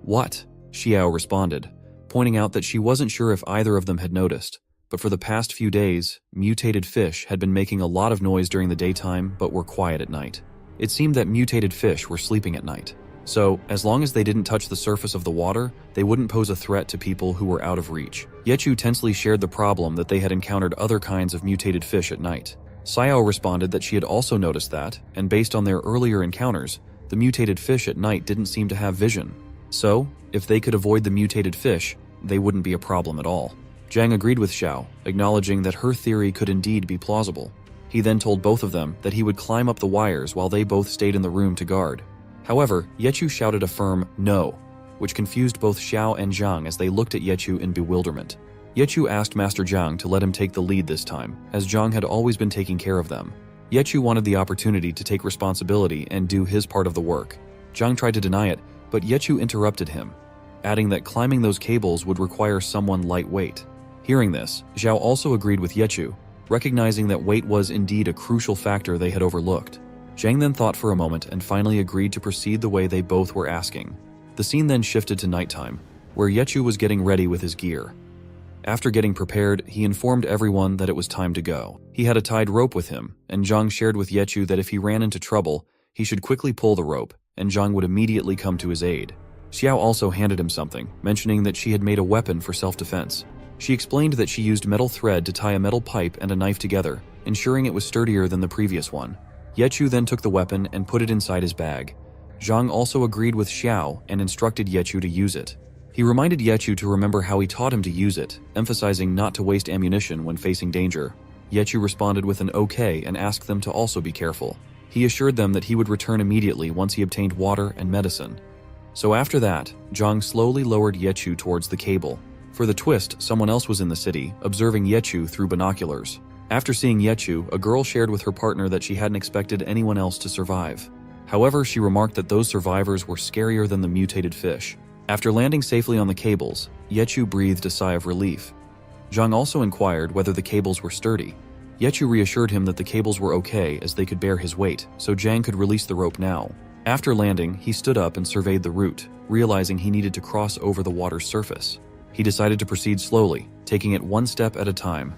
"What?" Xiao responded, pointing out that she wasn't sure if either of them had noticed, but for the past few days, mutated fish had been making a lot of noise during the daytime but were quiet at night. It seemed that mutated fish were sleeping at night. So, as long as they didn't touch the surface of the water, they wouldn't pose a threat to people who were out of reach. Yechu tensely shared the problem that they had encountered other kinds of mutated fish at night. Xiao responded that she had also noticed that, and based on their earlier encounters, the mutated fish at night didn't seem to have vision. So, if they could avoid the mutated fish, they wouldn't be a problem at all. Zhang agreed with Xiao, acknowledging that her theory could indeed be plausible. He then told both of them that he would climb up the wires while they both stayed in the room to guard. However, Yechu shouted a firm no, which confused both Xiao and Zhang as they looked at Yechu in bewilderment. Yechu asked Master Zhang to let him take the lead this time, as Zhang had always been taking care of them. Yechu wanted the opportunity to take responsibility and do his part of the work. Zhang tried to deny it, but Yechu interrupted him, adding that climbing those cables would require someone lightweight. Hearing this, Zhao also agreed with Yechu, recognizing that weight was indeed a crucial factor they had overlooked. Zhang then thought for a moment and finally agreed to proceed the way they both were asking. The scene then shifted to nighttime, where Yechu was getting ready with his gear. After getting prepared, he informed everyone that it was time to go. He had a tied rope with him, and Zhang shared with Yechu that if he ran into trouble, he should quickly pull the rope, and Zhang would immediately come to his aid. Xiao also handed him something, mentioning that she had made a weapon for self-defense. She explained that she used metal thread to tie a metal pipe and a knife together, ensuring it was sturdier than the previous one. Yechu then took the weapon and put it inside his bag. Zhang also agreed with Xiao and instructed Yechu to use it. He reminded Yechu to remember how he taught him to use it, emphasizing not to waste ammunition when facing danger. Yechu responded with an okay and asked them to also be careful. He assured them that he would return immediately once he obtained water and medicine. So after that, Zhang slowly lowered Yechu towards the cable. For the twist, someone else was in the city, observing Yechu through binoculars. After seeing Yechu, a girl shared with her partner that she hadn't expected anyone else to survive. However, she remarked that those survivors were scarier than the mutated fish. After landing safely on the cables, Yechu breathed a sigh of relief. Zhang also inquired whether the cables were sturdy. Yechu reassured him that the cables were okay as they could bear his weight, so Zhang could release the rope now. After landing, he stood up and surveyed the route, realizing he needed to cross over the water's surface. He decided to proceed slowly, taking it one step at a time.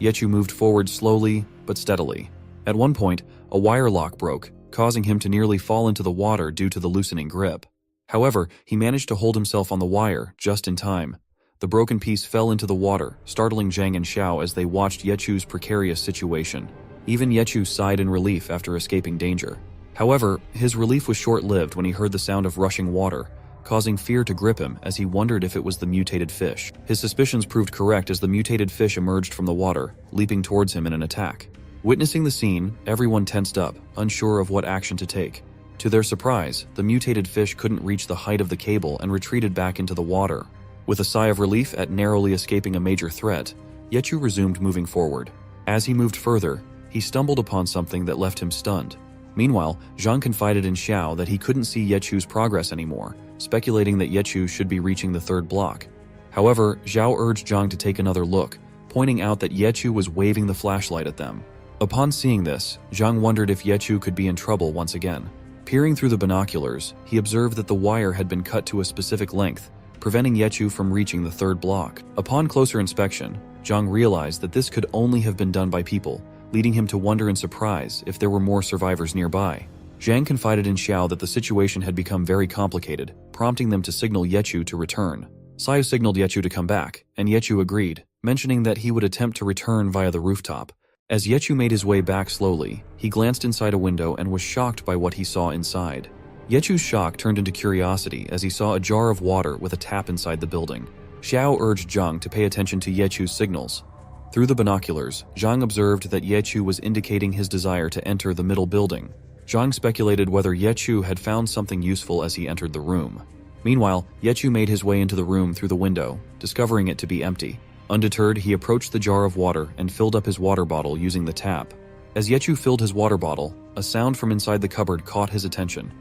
Yechu moved forward slowly but steadily. At one point, a wire lock broke, causing him to nearly fall into the water due to the loosening grip. However, he managed to hold himself on the wire just in time. The broken piece fell into the water, startling Zhang and Xiao as they watched Yechu's precarious situation. Even Yechu sighed in relief after escaping danger. However, his relief was short-lived when he heard the sound of rushing water, causing fear to grip him as he wondered if it was the mutated fish. His suspicions proved correct as the mutated fish emerged from the water, leaping towards him in an attack. Witnessing the scene, everyone tensed up, unsure of what action to take. To their surprise, the mutated fish couldn't reach the height of the cable and retreated back into the water. With a sigh of relief at narrowly escaping a major threat, Yechu resumed moving forward. As he moved further, he stumbled upon something that left him stunned. Meanwhile, Zhang confided in Xiao that he couldn't see Yechu's progress anymore, speculating that Yechu should be reaching the third block. However, Xiao urged Zhang to take another look, pointing out that Yechu was waving the flashlight at them. Upon seeing this, Zhang wondered if Yechu could be in trouble once again. Peering through the binoculars, he observed that the wire had been cut to a specific length, preventing Yechu from reaching the third block. Upon closer inspection, Zhang realized that this could only have been done by people, leading him to wonder in surprise if there were more survivors nearby. Zhang confided in Xiao that the situation had become very complicated, prompting them to signal Yechu to return. Xiao signaled Yechu to come back, and Yechu agreed, mentioning that he would attempt to return via the rooftop. As Yechu made his way back slowly, he glanced inside a window and was shocked by what he saw inside. Yechu's shock turned into curiosity as he saw a jar of water with a tap inside the building. Xiao urged Zhang to pay attention to Yechu's signals. Through the binoculars, Zhang observed that Yechu was indicating his desire to enter the middle building. Zhang speculated whether Yechu had found something useful as he entered the room. Meanwhile, Yechu made his way into the room through the window, discovering it to be empty. Undeterred, he approached the jar of water and filled up his water bottle using the tap. As Yechu filled his water bottle, a sound from inside the cupboard caught his attention.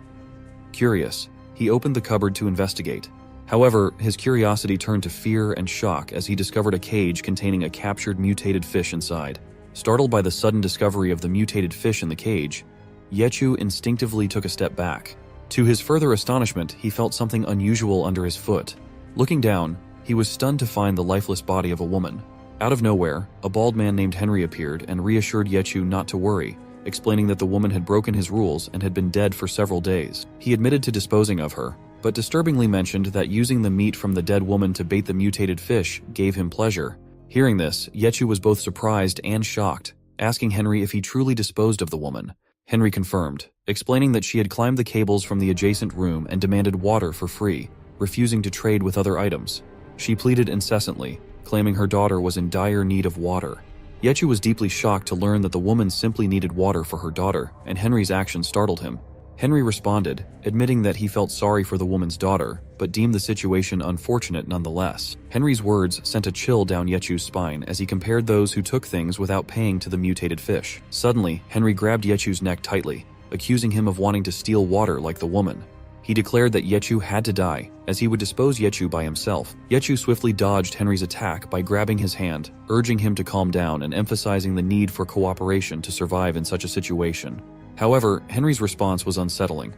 Curious, he opened the cupboard to investigate. However, his curiosity turned to fear and shock as he discovered a cage containing a captured mutated fish inside. Startled by the sudden discovery of the mutated fish in the cage, Yechu instinctively took a step back. To his further astonishment, he felt something unusual under his foot. Looking down, he was stunned to find the lifeless body of a woman. Out of nowhere, a bald man named Henry appeared and reassured Yechu not to worry, explaining that the woman had broken his rules and had been dead for several days. He admitted to disposing of her, but disturbingly mentioned that using the meat from the dead woman to bait the mutated fish gave him pleasure. Hearing this, Yechu was both surprised and shocked, asking Henry if he truly disposed of the woman. Henry confirmed, explaining that she had climbed the cables from the adjacent room and demanded water for free, refusing to trade with other items. She pleaded incessantly, claiming her daughter was in dire need of water. Yechu was deeply shocked to learn that the woman simply needed water for her daughter, and Henry's actions startled him. Henry responded, admitting that he felt sorry for the woman's daughter, but deemed the situation unfortunate nonetheless. Henry's words sent a chill down Yechu's spine as he compared those who took things without paying to the mutated fish. Suddenly, Henry grabbed Yechu's neck tightly, accusing him of wanting to steal water like the woman. He declared that Yechu had to die, as he would dispose Yechu by himself. Yechu swiftly dodged Henry's attack by grabbing his hand, urging him to calm down and emphasizing the need for cooperation to survive in such a situation. However, Henry's response was unsettling.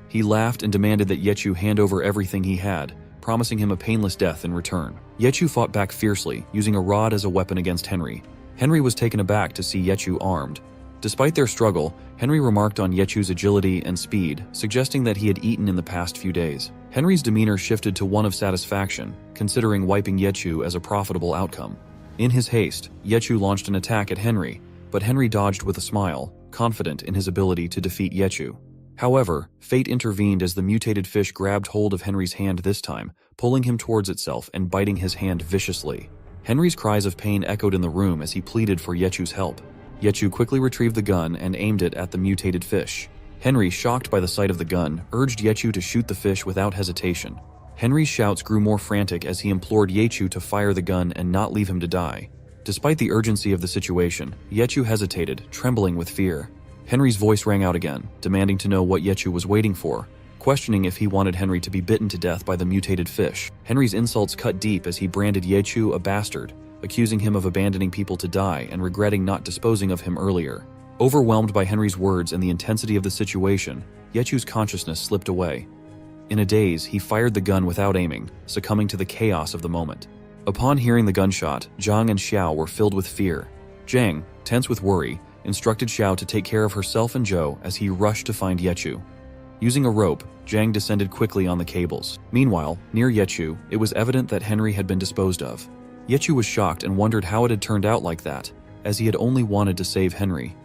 He laughed and demanded that Yechu hand over everything he had, promising him a painless death in return. Yechu fought back fiercely, using a rod as a weapon against Henry. Henry was taken aback to see Yechu armed. Despite their struggle, Henry remarked on Yechu's agility and speed, suggesting that he had eaten in the past few days. Henry's demeanor shifted to one of satisfaction, considering wiping Yechu as a profitable outcome. In his haste, Yechu launched an attack at Henry, but Henry dodged with a smile, confident in his ability to defeat Yechu. However, fate intervened as the mutated fish grabbed hold of Henry's hand this time, pulling him towards itself and biting his hand viciously. Henry's cries of pain echoed in the room as he pleaded for Yechu's help. Yechu quickly retrieved the gun and aimed it at the mutated fish. Henry, shocked by the sight of the gun, urged Yechu to shoot the fish without hesitation. Henry's shouts grew more frantic as he implored Yechu to fire the gun and not leave him to die. Despite the urgency of the situation, Yechu hesitated, trembling with fear. Henry's voice rang out again, demanding to know what Yechu was waiting for, questioning if he wanted Henry to be bitten to death by the mutated fish. Henry's insults cut deep as he branded Yechu a bastard, accusing him of abandoning people to die and regretting not disposing of him earlier. Overwhelmed by Henry's words and the intensity of the situation, Yechu's consciousness slipped away. In a daze, he fired the gun without aiming, succumbing to the chaos of the moment. Upon hearing the gunshot, Zhang and Xiao were filled with fear. Zhang, tense with worry, instructed Xiao to take care of herself and Zhou as he rushed to find Yechu. Using a rope, Zhang descended quickly on the cables. Meanwhile, near Yechu, it was evident that Henry had been disposed of. Yechu was shocked and wondered how it had turned out like that, as he had only wanted to save Henry.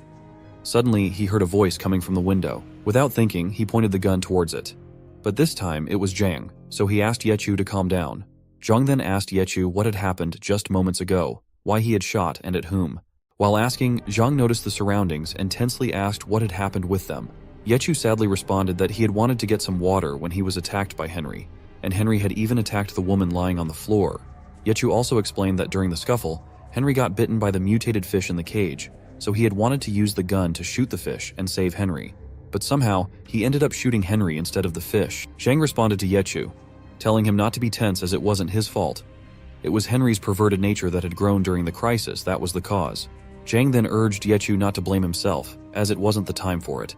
Suddenly, he heard a voice coming from the window. Without thinking, he pointed the gun towards it. But this time, it was Zhang, so he asked Yechu to calm down. Zhang then asked Yechu what had happened just moments ago, why he had shot and at whom. While asking, Zhang noticed the surroundings and tensely asked what had happened with them. Yechu sadly responded that he had wanted to get some water when he was attacked by Henry, and Henry had even attacked the woman lying on the floor. Yechu also explained that during the scuffle, Henry got bitten by the mutated fish in the cage, so he had wanted to use the gun to shoot the fish and save Henry. But somehow, he ended up shooting Henry instead of the fish. Zhang responded to Yechu, telling him not to be tense as it wasn't his fault. It was Henry's perverted nature that had grown during the crisis that was the cause. Zhang then urged Yechu not to blame himself, as it wasn't the time for it.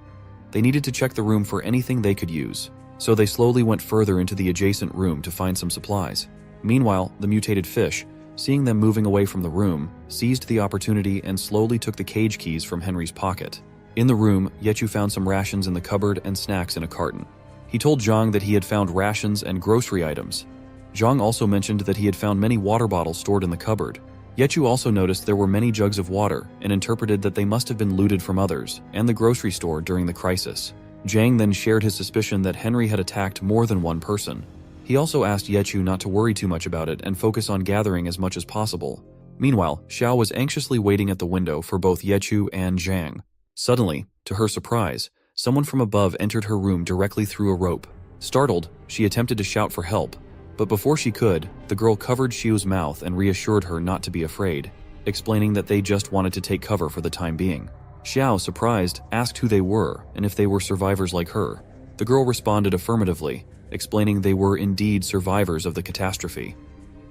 They needed to check the room for anything they could use, so they slowly went further into the adjacent room to find some supplies. Meanwhile, the mutated fish, seeing them moving away from the room, seized the opportunity and slowly took the cage keys from Henry's pocket. In the room, Yechu found some rations in the cupboard and snacks in a carton. He told Zhang that he had found rations and grocery items. Zhang also mentioned that he had found many water bottles stored in the cupboard. Yechu also noticed there were many jugs of water and interpreted that they must have been looted from others and the grocery store during the crisis. Zhang then shared his suspicion that Henry had attacked more than one person. He also asked Yechu not to worry too much about it and focus on gathering as much as possible. Meanwhile, Xiao was anxiously waiting at the window for both Yechu and Zhang. Suddenly, to her surprise, someone from above entered her room directly through a rope. Startled, she attempted to shout for help, but before she could, the girl covered Xiu's mouth and reassured her not to be afraid, explaining that they just wanted to take cover for the time being. Xiao, surprised, asked who they were and if they were survivors like her. The girl responded affirmatively, explaining they were indeed survivors of the catastrophe.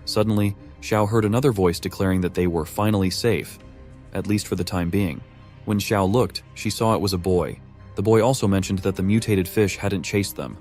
Suddenly, Xiao heard another voice declaring that they were finally safe, at least for the time being. When Xiao looked, she saw it was a boy. The boy also mentioned that the mutated fish hadn't chased them.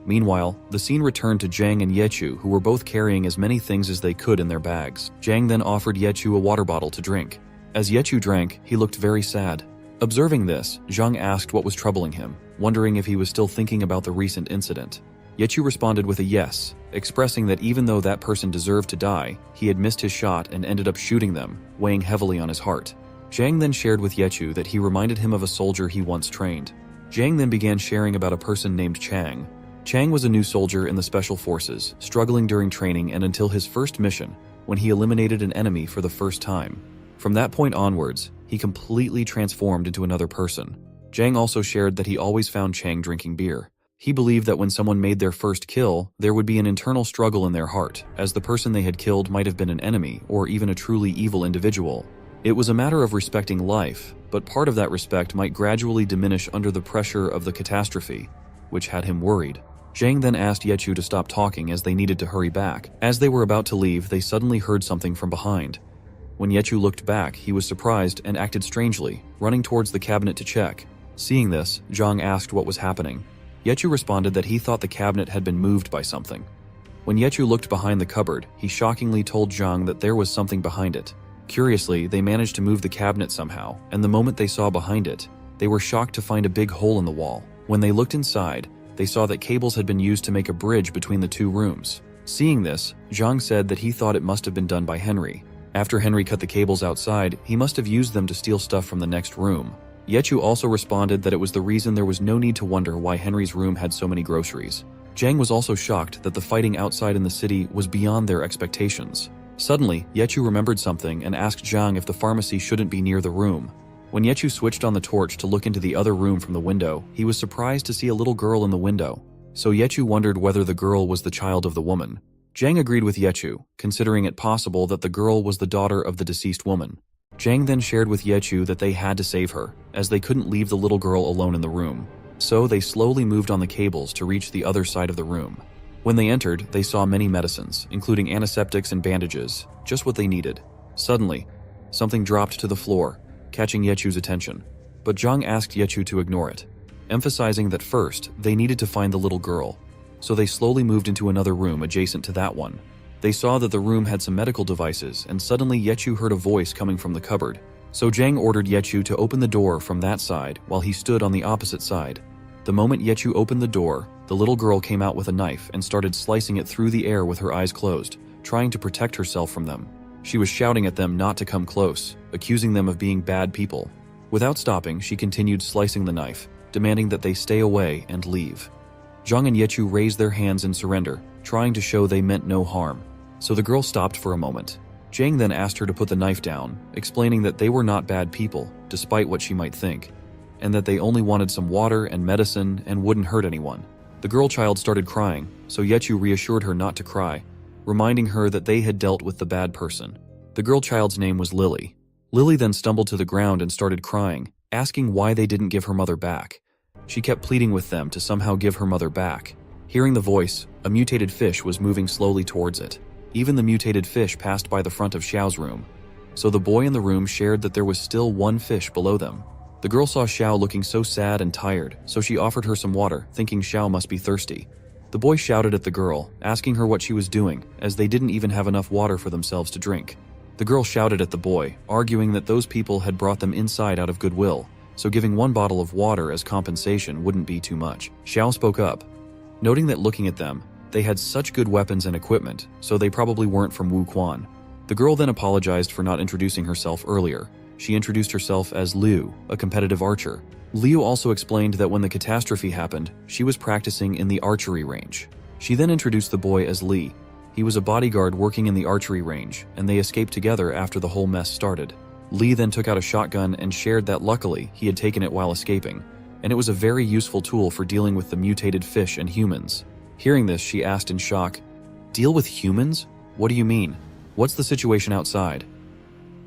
Meanwhile, the scene returned to Zhang and Yechu, who were both carrying as many things as they could in their bags. Zhang then offered Yechu a water bottle to drink. As Yechu drank, he looked very sad. Observing this, Zhang asked what was troubling him, wondering if he was still thinking about the recent incident. Yechu responded with a yes, expressing that even though that person deserved to die, he had missed his shot and ended up shooting them, weighing heavily on his heart. Zhang then shared with Yechu that he reminded him of a soldier he once trained. Zhang then began sharing about a person named Chang. Chang was a new soldier in the Special Forces, struggling during training and until his first mission, when he eliminated an enemy for the first time. From that point onwards, he completely transformed into another person. Zhang also shared that he always found Chang drinking beer. He believed that when someone made their first kill, there would be an internal struggle in their heart, as the person they had killed might have been an enemy or even a truly evil individual. It was a matter of respecting life, but part of that respect might gradually diminish under the pressure of the catastrophe, which had him worried. Zhang then asked Yechu to stop talking as they needed to hurry back. As they were about to leave, they suddenly heard something from behind. When Yechu looked back, he was surprised and acted strangely, running towards the cabinet to check. Seeing this, Zhang asked what was happening. Yechu responded that he thought the cabinet had been moved by something. When Yechu looked behind the cupboard, he shockingly told Zhang that there was something behind it. Curiously, they managed to move the cabinet somehow, and the moment they saw behind it, they were shocked to find a big hole in the wall. When they looked inside, they saw that cables had been used to make a bridge between the two rooms. Seeing this, Zhang said that he thought it must have been done by Henry. After Henry cut the cables outside, he must have used them to steal stuff from the next room. Yechu also responded that it was the reason there was no need to wonder why Henry's room had so many groceries. Zhang was also shocked that the fighting outside in the city was beyond their expectations. Suddenly, Yechu remembered something and asked Zhang if the pharmacy shouldn't be near the room. When Yechu switched on the torch to look into the other room from the window, he was surprised to see a little girl in the window. So Yechu wondered whether the girl was the child of the woman. Zhang agreed with Yechu, considering it possible that the girl was the daughter of the deceased woman. Zhang then shared with Yechu that they had to save her, as they couldn't leave the little girl alone in the room. So they slowly moved on the cables to reach the other side of the room. When they entered, they saw many medicines, including antiseptics and bandages, just what they needed. Suddenly, something dropped to the floor, catching Yechu's attention, but Zhang asked Yechu to ignore it, emphasizing that first, they needed to find the little girl. So they slowly moved into another room adjacent to that one. They saw that the room had some medical devices, and suddenly Yechu heard a voice coming from the cupboard. So Zhang ordered Yechu to open the door from that side while he stood on the opposite side. The moment Yechu opened the door, the little girl came out with a knife and started slicing it through the air with her eyes closed, trying to protect herself from them. She was shouting at them not to come close, accusing them of being bad people. Without stopping, she continued slicing the knife, demanding that they stay away and leave. Zhang and Yechu raised their hands in surrender, trying to show they meant no harm. So the girl stopped for a moment. Zhang then asked her to put the knife down, explaining that they were not bad people, despite what she might think, and that they only wanted some water and medicine and wouldn't hurt anyone. The girl child started crying, so Yechu reassured her not to cry, reminding her that they had dealt with the bad person. The girl child's name was Lily. Lily then stumbled to the ground and started crying, asking why they didn't give her mother back. She kept pleading with them to somehow give her mother back. Hearing the voice, a mutated fish was moving slowly towards it. Even the mutated fish passed by the front of Xiao's room. So the boy in the room shared that there was still one fish below them. The girl saw Xiao looking so sad and tired, so she offered her some water, thinking Xiao must be thirsty. The boy shouted at the girl, asking her what she was doing, as they didn't even have enough water for themselves to drink. The girl shouted at the boy, arguing that those people had brought them inside out of goodwill, so giving one bottle of water as compensation wouldn't be too much. Xiao spoke up, noting that looking at them, they had such good weapons and equipment, so they probably weren't from Wu Quan. The girl then apologized for not introducing herself earlier. She introduced herself as Liu, a competitive archer. Liu also explained that when the catastrophe happened, she was practicing in the archery range. She then introduced the boy as Li. He was a bodyguard working in the archery range, and they escaped together after the whole mess started. Li then took out a shotgun and shared that luckily he had taken it while escaping, and it was a very useful tool for dealing with the mutated fish and humans. Hearing this, she asked in shock, "Deal with humans? What do you mean? What's the situation outside?"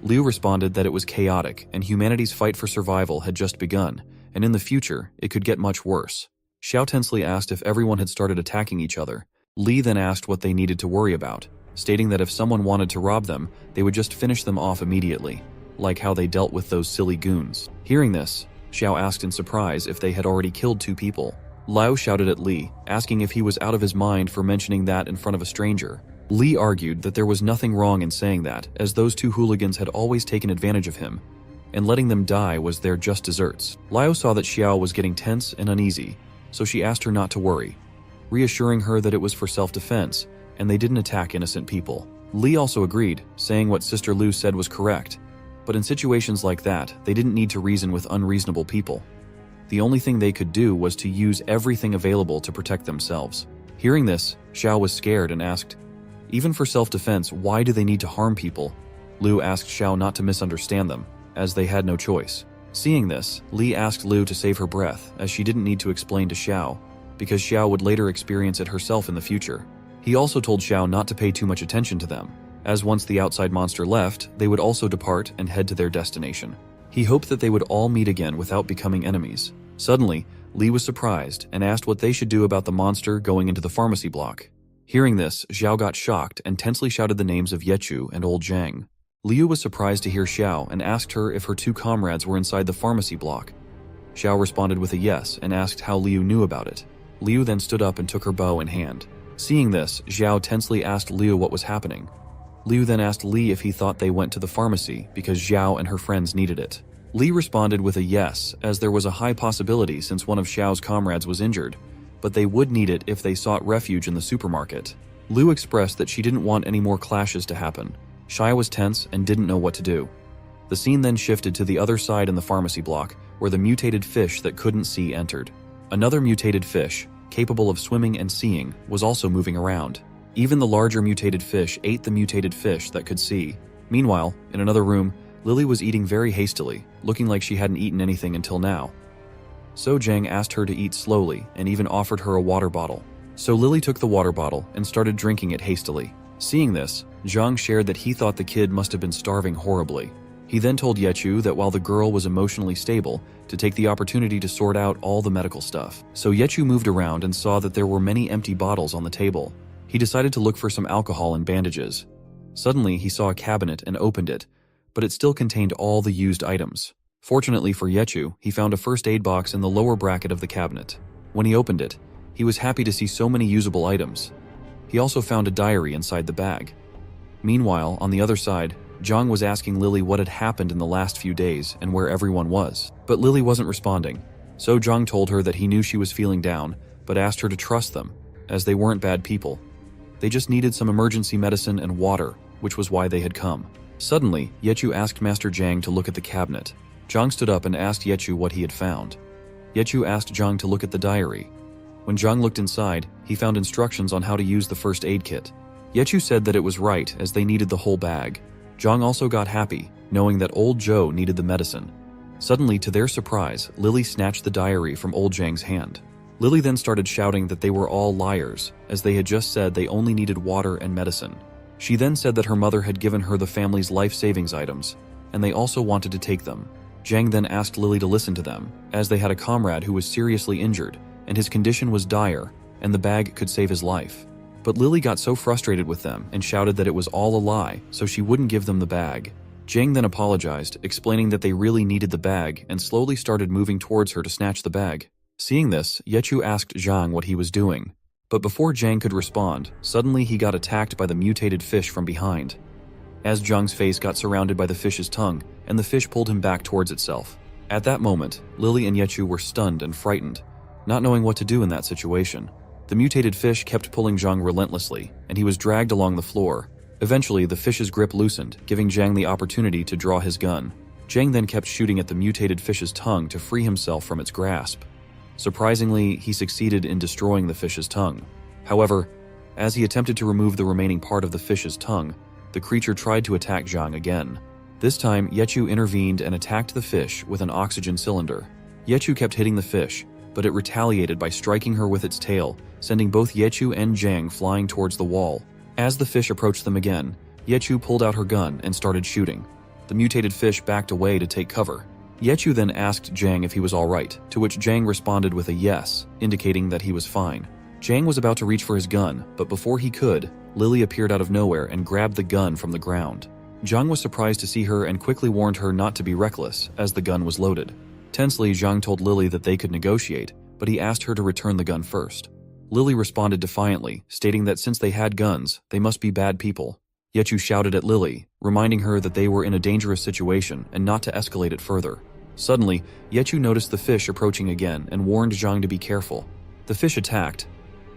Liu responded that it was chaotic and humanity's fight for survival had just begun, and in the future, it could get much worse. Xiao tensely asked if everyone had started attacking each other. Li then asked what they needed to worry about, stating that if someone wanted to rob them, they would just finish them off immediately, like how they dealt with those silly goons. Hearing this, Xiao asked in surprise if they had already killed 2 people. Liu shouted at Li, asking if he was out of his mind for mentioning that in front of a stranger. Li argued that there was nothing wrong in saying that, as those 2 hooligans had always taken advantage of him, and letting them die was their just desserts. Liu saw that Xiao was getting tense and uneasy, so she asked her not to worry, reassuring her that it was for self-defense, and they didn't attack innocent people. Li also agreed, saying what Sister Liu said was correct, but in situations like that, they didn't need to reason with unreasonable people. The only thing they could do was to use everything available to protect themselves. Hearing this, Xiao was scared and asked, "Even for self-defense, why do they need to harm people?" Liu asked Xiao not to misunderstand them, as they had no choice. Seeing this, Li asked Liu to save her breath, as she didn't need to explain to Xiao, because Xiao would later experience it herself in the future. He also told Xiao not to pay too much attention to them, as once the outside monster left, they would also depart and head to their destination. He hoped that they would all meet again without becoming enemies. Suddenly, Li was surprised and asked what they should do about the monster going into the pharmacy block. Hearing this, Xiao got shocked and tensely shouted the names of Yechu and old Zhang. Liu was surprised to hear Xiao and asked her if her 2 comrades were inside the pharmacy block. Xiao responded with a yes and asked how Liu knew about it. Liu then stood up and took her bow in hand. Seeing this, Xiao tensely asked Liu what was happening. Liu then asked Li if he thought they went to the pharmacy because Xiao and her friends needed it. Li responded with a yes, as there was a high possibility since one of Xiao's comrades was injured, but they would need it if they sought refuge in the supermarket. Liu expressed that she didn't want any more clashes to happen. Xiao was tense and didn't know what to do. The scene then shifted to the other side in the pharmacy block, where the mutated fish that couldn't see entered. Another mutated fish, capable of swimming and seeing, was also moving around. Even the larger mutated fish ate the mutated fish that could see. Meanwhile, in another room, Lily was eating very hastily, looking like she hadn't eaten anything until now. So Zhang asked her to eat slowly and even offered her a water bottle. So Lily took the water bottle and started drinking it hastily. Seeing this, Zhang shared that he thought the kid must have been starving horribly. He then told Yechu that while the girl was emotionally stable, to take the opportunity to sort out all the medical stuff. So Yechu moved around and saw that there were many empty bottles on the table. He decided to look for some alcohol and bandages. Suddenly, he saw a cabinet and opened it, but it still contained all the used items. Fortunately for Yechu, he found a first aid box in the lower bracket of the cabinet. When he opened it, he was happy to see so many usable items. He also found a diary inside the bag. Meanwhile, on the other side, Zhang was asking Lily what had happened in the last few days and where everyone was, but Lily wasn't responding. So Zhang told her that he knew she was feeling down, but asked her to trust them, as they weren't bad people. They just needed some emergency medicine and water, which was why they had come. Suddenly, Yechu asked Master Zhang to look at the cabinet. Zhang stood up and asked Yechu what he had found. Yechu asked Zhang to look at the diary. When Zhang looked inside, he found instructions on how to use the first aid kit. Yechu said that it was right, as they needed the whole bag. Zhang also got happy, knowing that old Zhou needed the medicine. Suddenly, to their surprise, Lily snatched the diary from old Zhang's hand. Lily then started shouting that they were all liars, as they had just said they only needed water and medicine. She then said that her mother had given her the family's life savings items, and they also wanted to take them. Zhang then asked Lily to listen to them, as they had a comrade who was seriously injured, and his condition was dire, and the bag could save his life. But Lily got so frustrated with them and shouted that it was all a lie, so she wouldn't give them the bag. Zhang then apologized, explaining that they really needed the bag, and slowly started moving towards her to snatch the bag. Seeing this, Yechu asked Zhang what he was doing. But before Zhang could respond, suddenly he got attacked by the mutated fish from behind. As Zhang's face got surrounded by the fish's tongue, and the fish pulled him back towards itself. At that moment, Lily and Yechu were stunned and frightened, not knowing what to do in that situation. The mutated fish kept pulling Zhang relentlessly, and he was dragged along the floor. Eventually, the fish's grip loosened, giving Zhang the opportunity to draw his gun. Zhang then kept shooting at the mutated fish's tongue to free himself from its grasp. Surprisingly, he succeeded in destroying the fish's tongue. However, as he attempted to remove the remaining part of the fish's tongue, the creature tried to attack Zhang again. This time, Yechu intervened and attacked the fish with an oxygen cylinder. Yechu kept hitting the fish, but it retaliated by striking her with its tail, sending both Yechu and Zhang flying towards the wall. As the fish approached them again, Yechu pulled out her gun and started shooting. The mutated fish backed away to take cover. Yechu then asked Zhang if he was alright, to which Zhang responded with a yes, indicating that he was fine. Zhang was about to reach for his gun, but before he could, Lily appeared out of nowhere and grabbed the gun from the ground. Zhang was surprised to see her and quickly warned her not to be reckless, as the gun was loaded. Tensely, Zhang told Lily that they could negotiate, but he asked her to return the gun first. Lily responded defiantly, stating that since they had guns, they must be bad people. Yechu shouted at Lily, reminding her that they were in a dangerous situation and not to escalate it further. Suddenly, Yechu noticed the fish approaching again and warned Zhang to be careful. The fish attacked,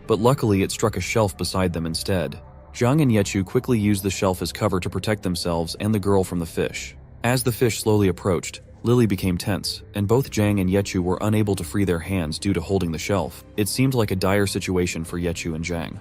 but luckily it struck a shelf beside them instead. Zhang and Yechu quickly used the shelf as cover to protect themselves and the girl from the fish. As the fish slowly approached, Lily became tense, and both Zhang and Yechu were unable to free their hands due to holding the shelf. It seemed like a dire situation for Yechu and Zhang.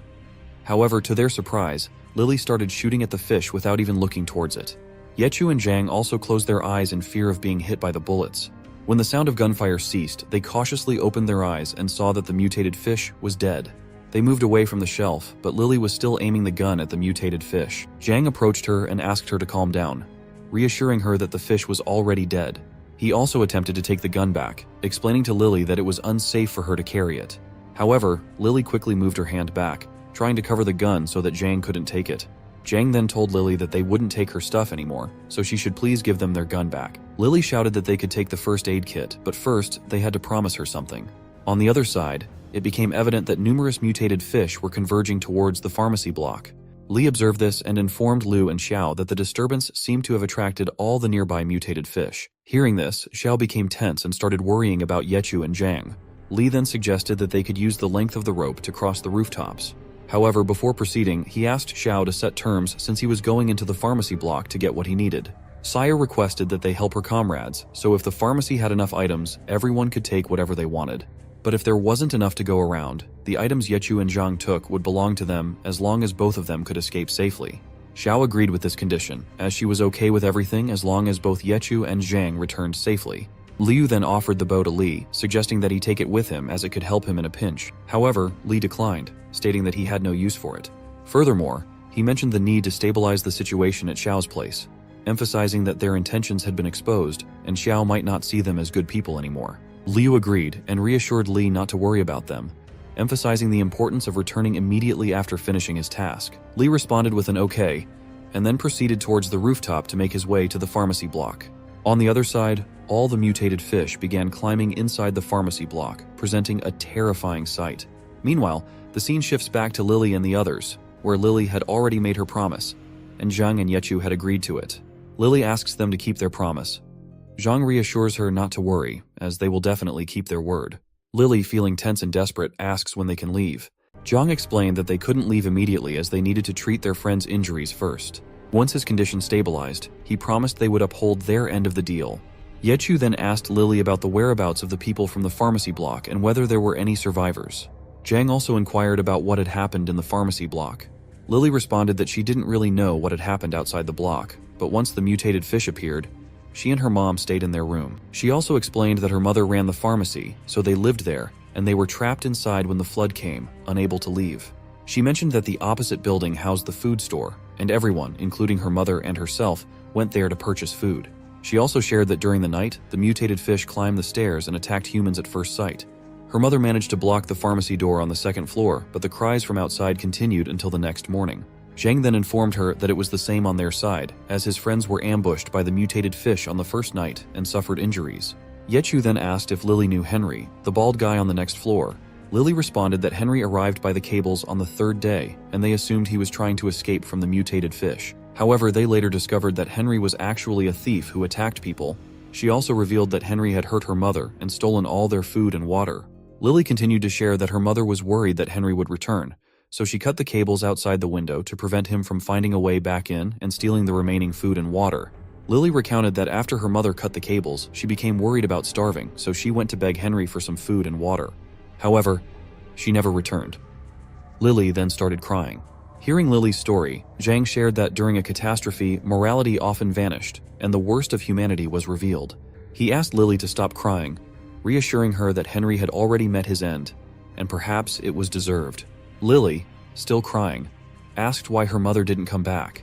However, to their surprise, Lily started shooting at the fish without even looking towards it. Yechu and Zhang also closed their eyes in fear of being hit by the bullets. When the sound of gunfire ceased, they cautiously opened their eyes and saw that the mutated fish was dead. They moved away from the shelf, but Lily was still aiming the gun at the mutated fish. Zhang approached her and asked her to calm down, reassuring her that the fish was already dead. He also attempted to take the gun back, explaining to Lily that it was unsafe for her to carry it. However, Lily quickly moved her hand back, trying to cover the gun so that Zhang couldn't take it. Zhang then told Lily that they wouldn't take her stuff anymore, so she should please give them their gun back. Lily shouted that they could take the first aid kit, but first, they had to promise her something. On the other side, it became evident that numerous mutated fish were converging towards the pharmacy block. Li observed this and informed Lu and Xiao that the disturbance seemed to have attracted all the nearby mutated fish. Hearing this, Xiao became tense and started worrying about Yechu and Zhang. Li then suggested that they could use the length of the rope to cross the rooftops. However, before proceeding, he asked Xiao to set terms since he was going into the pharmacy block to get what he needed. Saya requested that they help her comrades, so if the pharmacy had enough items, everyone could take whatever they wanted. But if there wasn't enough to go around, the items Yechu and Zhang took would belong to them as long as both of them could escape safely. Xiao agreed with this condition, as she was okay with everything as long as both Yechu and Zhang returned safely. Liu then offered the bow to Li, suggesting that he take it with him as it could help him in a pinch. However, Li declined, stating that he had no use for it. Furthermore, he mentioned the need to stabilize the situation at Xiao's place, emphasizing that their intentions had been exposed and Xiao might not see them as good people anymore. Liu agreed and reassured Li not to worry about them, emphasizing the importance of returning immediately after finishing his task. Li responded with an okay, and then proceeded towards the rooftop to make his way to the pharmacy block. On the other side, all the mutated fish began climbing inside the pharmacy block, presenting a terrifying sight. Meanwhile, the scene shifts back to Lily and the others, where Lily had already made her promise, and Zhang and Yechu had agreed to it. Lily asks them to keep their promise. Zhang reassures her not to worry, as they will definitely keep their word. Lily, feeling tense and desperate, asks when they can leave. Jong explained that they couldn't leave immediately as they needed to treat their friend's injuries first. Once his condition stabilized, he promised they would uphold their end of the deal. Yechu then asked Lily about the whereabouts of the people from the pharmacy block and whether there were any survivors. Jang also inquired about what had happened in the pharmacy block. Lily responded that she didn't really know what had happened outside the block, but once the mutated fish appeared, she and her mom stayed in their room. She also explained that her mother ran the pharmacy, so they lived there, and they were trapped inside when the flood came, unable to leave. She mentioned that the opposite building housed the food store, and everyone, including her mother and herself, went there to purchase food. She also shared that during the night, the mutated fish climbed the stairs and attacked humans at first sight. Her mother managed to block the pharmacy door on the second floor, but the cries from outside continued until the next morning. Zhang then informed her that it was the same on their side, as his friends were ambushed by the mutated fish on the first night and suffered injuries. Yechu then asked if Lily knew Henry, the bald guy on the next floor. Lily responded that Henry arrived by the cables on the third day, and they assumed he was trying to escape from the mutated fish. However, they later discovered that Henry was actually a thief who attacked people. She also revealed that Henry had hurt her mother and stolen all their food and water. Lily continued to share that her mother was worried that Henry would return, so she cut the cables outside the window to prevent him from finding a way back in and stealing the remaining food and water. Lily recounted that after her mother cut the cables, she became worried about starving, so she went to beg Henry for some food and water. However, she never returned. Lily then started crying. Hearing Lily's story, Zhang shared that during a catastrophe, morality often vanished, and the worst of humanity was revealed. He asked Lily to stop crying, reassuring her that Henry had already met his end, and perhaps it was deserved. Lily, still crying, asked why her mother didn't come back.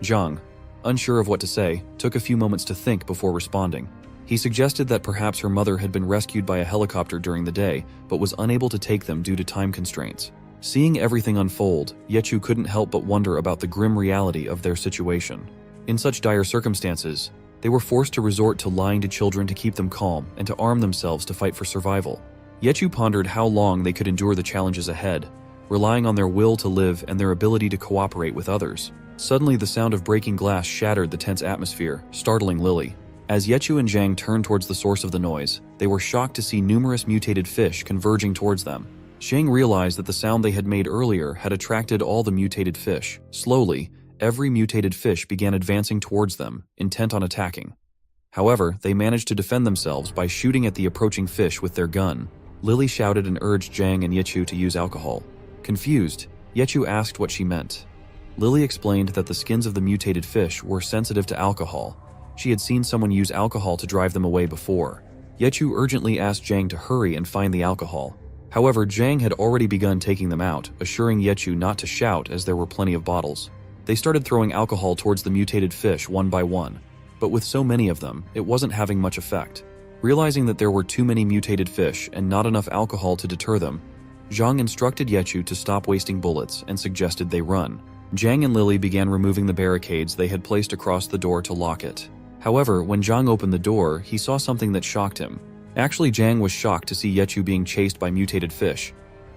Zhang, unsure of what to say, took a few moments to think before responding. He suggested that perhaps her mother had been rescued by a helicopter during the day, but was unable to take them due to time constraints. Seeing everything unfold, Yechu couldn't help but wonder about the grim reality of their situation. In such dire circumstances, they were forced to resort to lying to children to keep them calm and to arm themselves to fight for survival. Yechu pondered how long they could endure the challenges ahead, relying on their will to live and their ability to cooperate with others. Suddenly, the sound of breaking glass shattered the tense atmosphere, startling Lily. As Yechu and Zhang turned towards the source of the noise, they were shocked to see numerous mutated fish converging towards them. Zhang realized that the sound they had made earlier had attracted all the mutated fish. Slowly, every mutated fish began advancing towards them, intent on attacking. However, they managed to defend themselves by shooting at the approaching fish with their gun. Lily shouted and urged Zhang and Yechu to use alcohol. Confused, Yechu asked what she meant. Lily explained that the skins of the mutated fish were sensitive to alcohol. She had seen someone use alcohol to drive them away before. Yechu urgently asked Zhang to hurry and find the alcohol. However, Zhang had already begun taking them out, assuring Yechu not to shout as there were plenty of bottles. They started throwing alcohol towards the mutated fish one by one, but with so many of them, it wasn't having much effect. Realizing that there were too many mutated fish and not enough alcohol to deter them, Zhang instructed Yechu to stop wasting bullets and suggested they run. Zhang and Lily began removing the barricades they had placed across the door to lock it. However, when Zhang opened the door, he saw something that shocked him. Actually, Zhang was shocked to see Yechu being chased by mutated fish,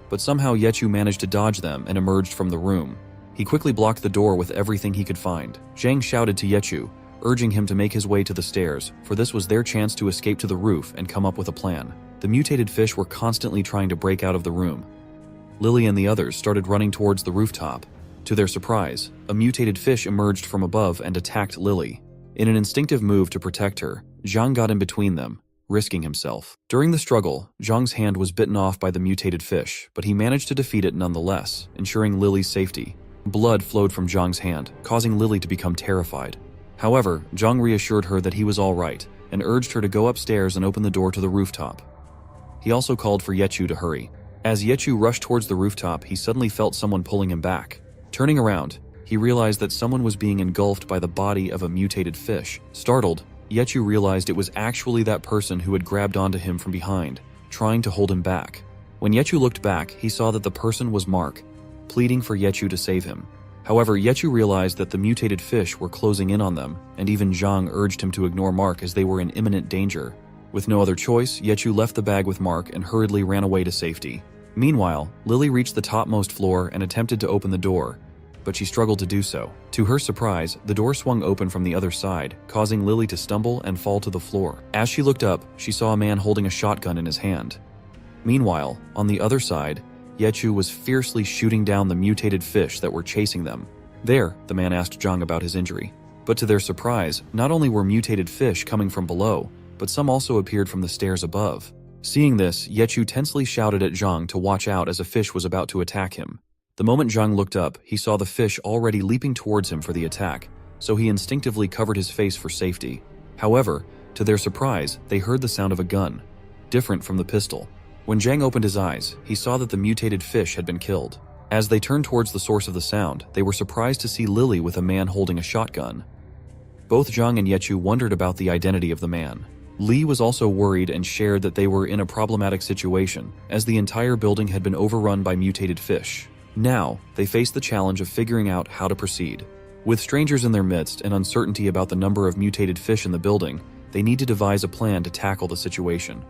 but somehow Yechu managed to dodge them and emerged from the room. He quickly blocked the door with everything he could find. Zhang shouted to Yechu, urging him to make his way to the stairs, for this was their chance to escape to the roof and come up with a plan. The mutated fish were constantly trying to break out of the room. Lily and the others started running towards the rooftop. To their surprise, a mutated fish emerged from above and attacked Lily. In an instinctive move to protect her, Zhang got in between them, risking himself. During the struggle, Zhang's hand was bitten off by the mutated fish, but he managed to defeat it nonetheless, ensuring Lily's safety. Blood flowed from Zhang's hand, causing Lily to become terrified. However, Zhang reassured her that he was all right and urged her to go upstairs and open the door to the rooftop. He also called for Yechu to hurry. As Yechu rushed towards the rooftop, he suddenly felt someone pulling him back. Turning around, he realized that someone was being engulfed by the body of a mutated fish. Startled, Yechu realized it was actually that person who had grabbed onto him from behind, trying to hold him back. When Yechu looked back, he saw that the person was Mark, pleading for Yechu to save him. However, Yechu realized that the mutated fish were closing in on them, and even Zhang urged him to ignore Mark as they were in imminent danger. With no other choice, Yechu left the bag with Mark and hurriedly ran away to safety. Meanwhile, Lily reached the topmost floor and attempted to open the door, but she struggled to do so. To her surprise, the door swung open from the other side, causing Lily to stumble and fall to the floor. As she looked up, she saw a man holding a shotgun in his hand. Meanwhile, on the other side, Yechu was fiercely shooting down the mutated fish that were chasing them. There, the man asked Zhang about his injury. But to their surprise, not only were mutated fish coming from below, but some also appeared from the stairs above. Seeing this, Yechu tensely shouted at Zhang to watch out as a fish was about to attack him. The moment Zhang looked up, he saw the fish already leaping towards him for the attack, so he instinctively covered his face for safety. However, to their surprise, they heard the sound of a gun, different from the pistol. When Zhang opened his eyes, he saw that the mutated fish had been killed. As they turned towards the source of the sound, they were surprised to see Lily with a man holding a shotgun. Both Zhang and Yechu wondered about the identity of the man. Li was also worried and shared that they were in a problematic situation, as the entire building had been overrun by mutated fish. Now, they faced the challenge of figuring out how to proceed. With strangers in their midst and uncertainty about the number of mutated fish in the building, they need to devise a plan to tackle the situation.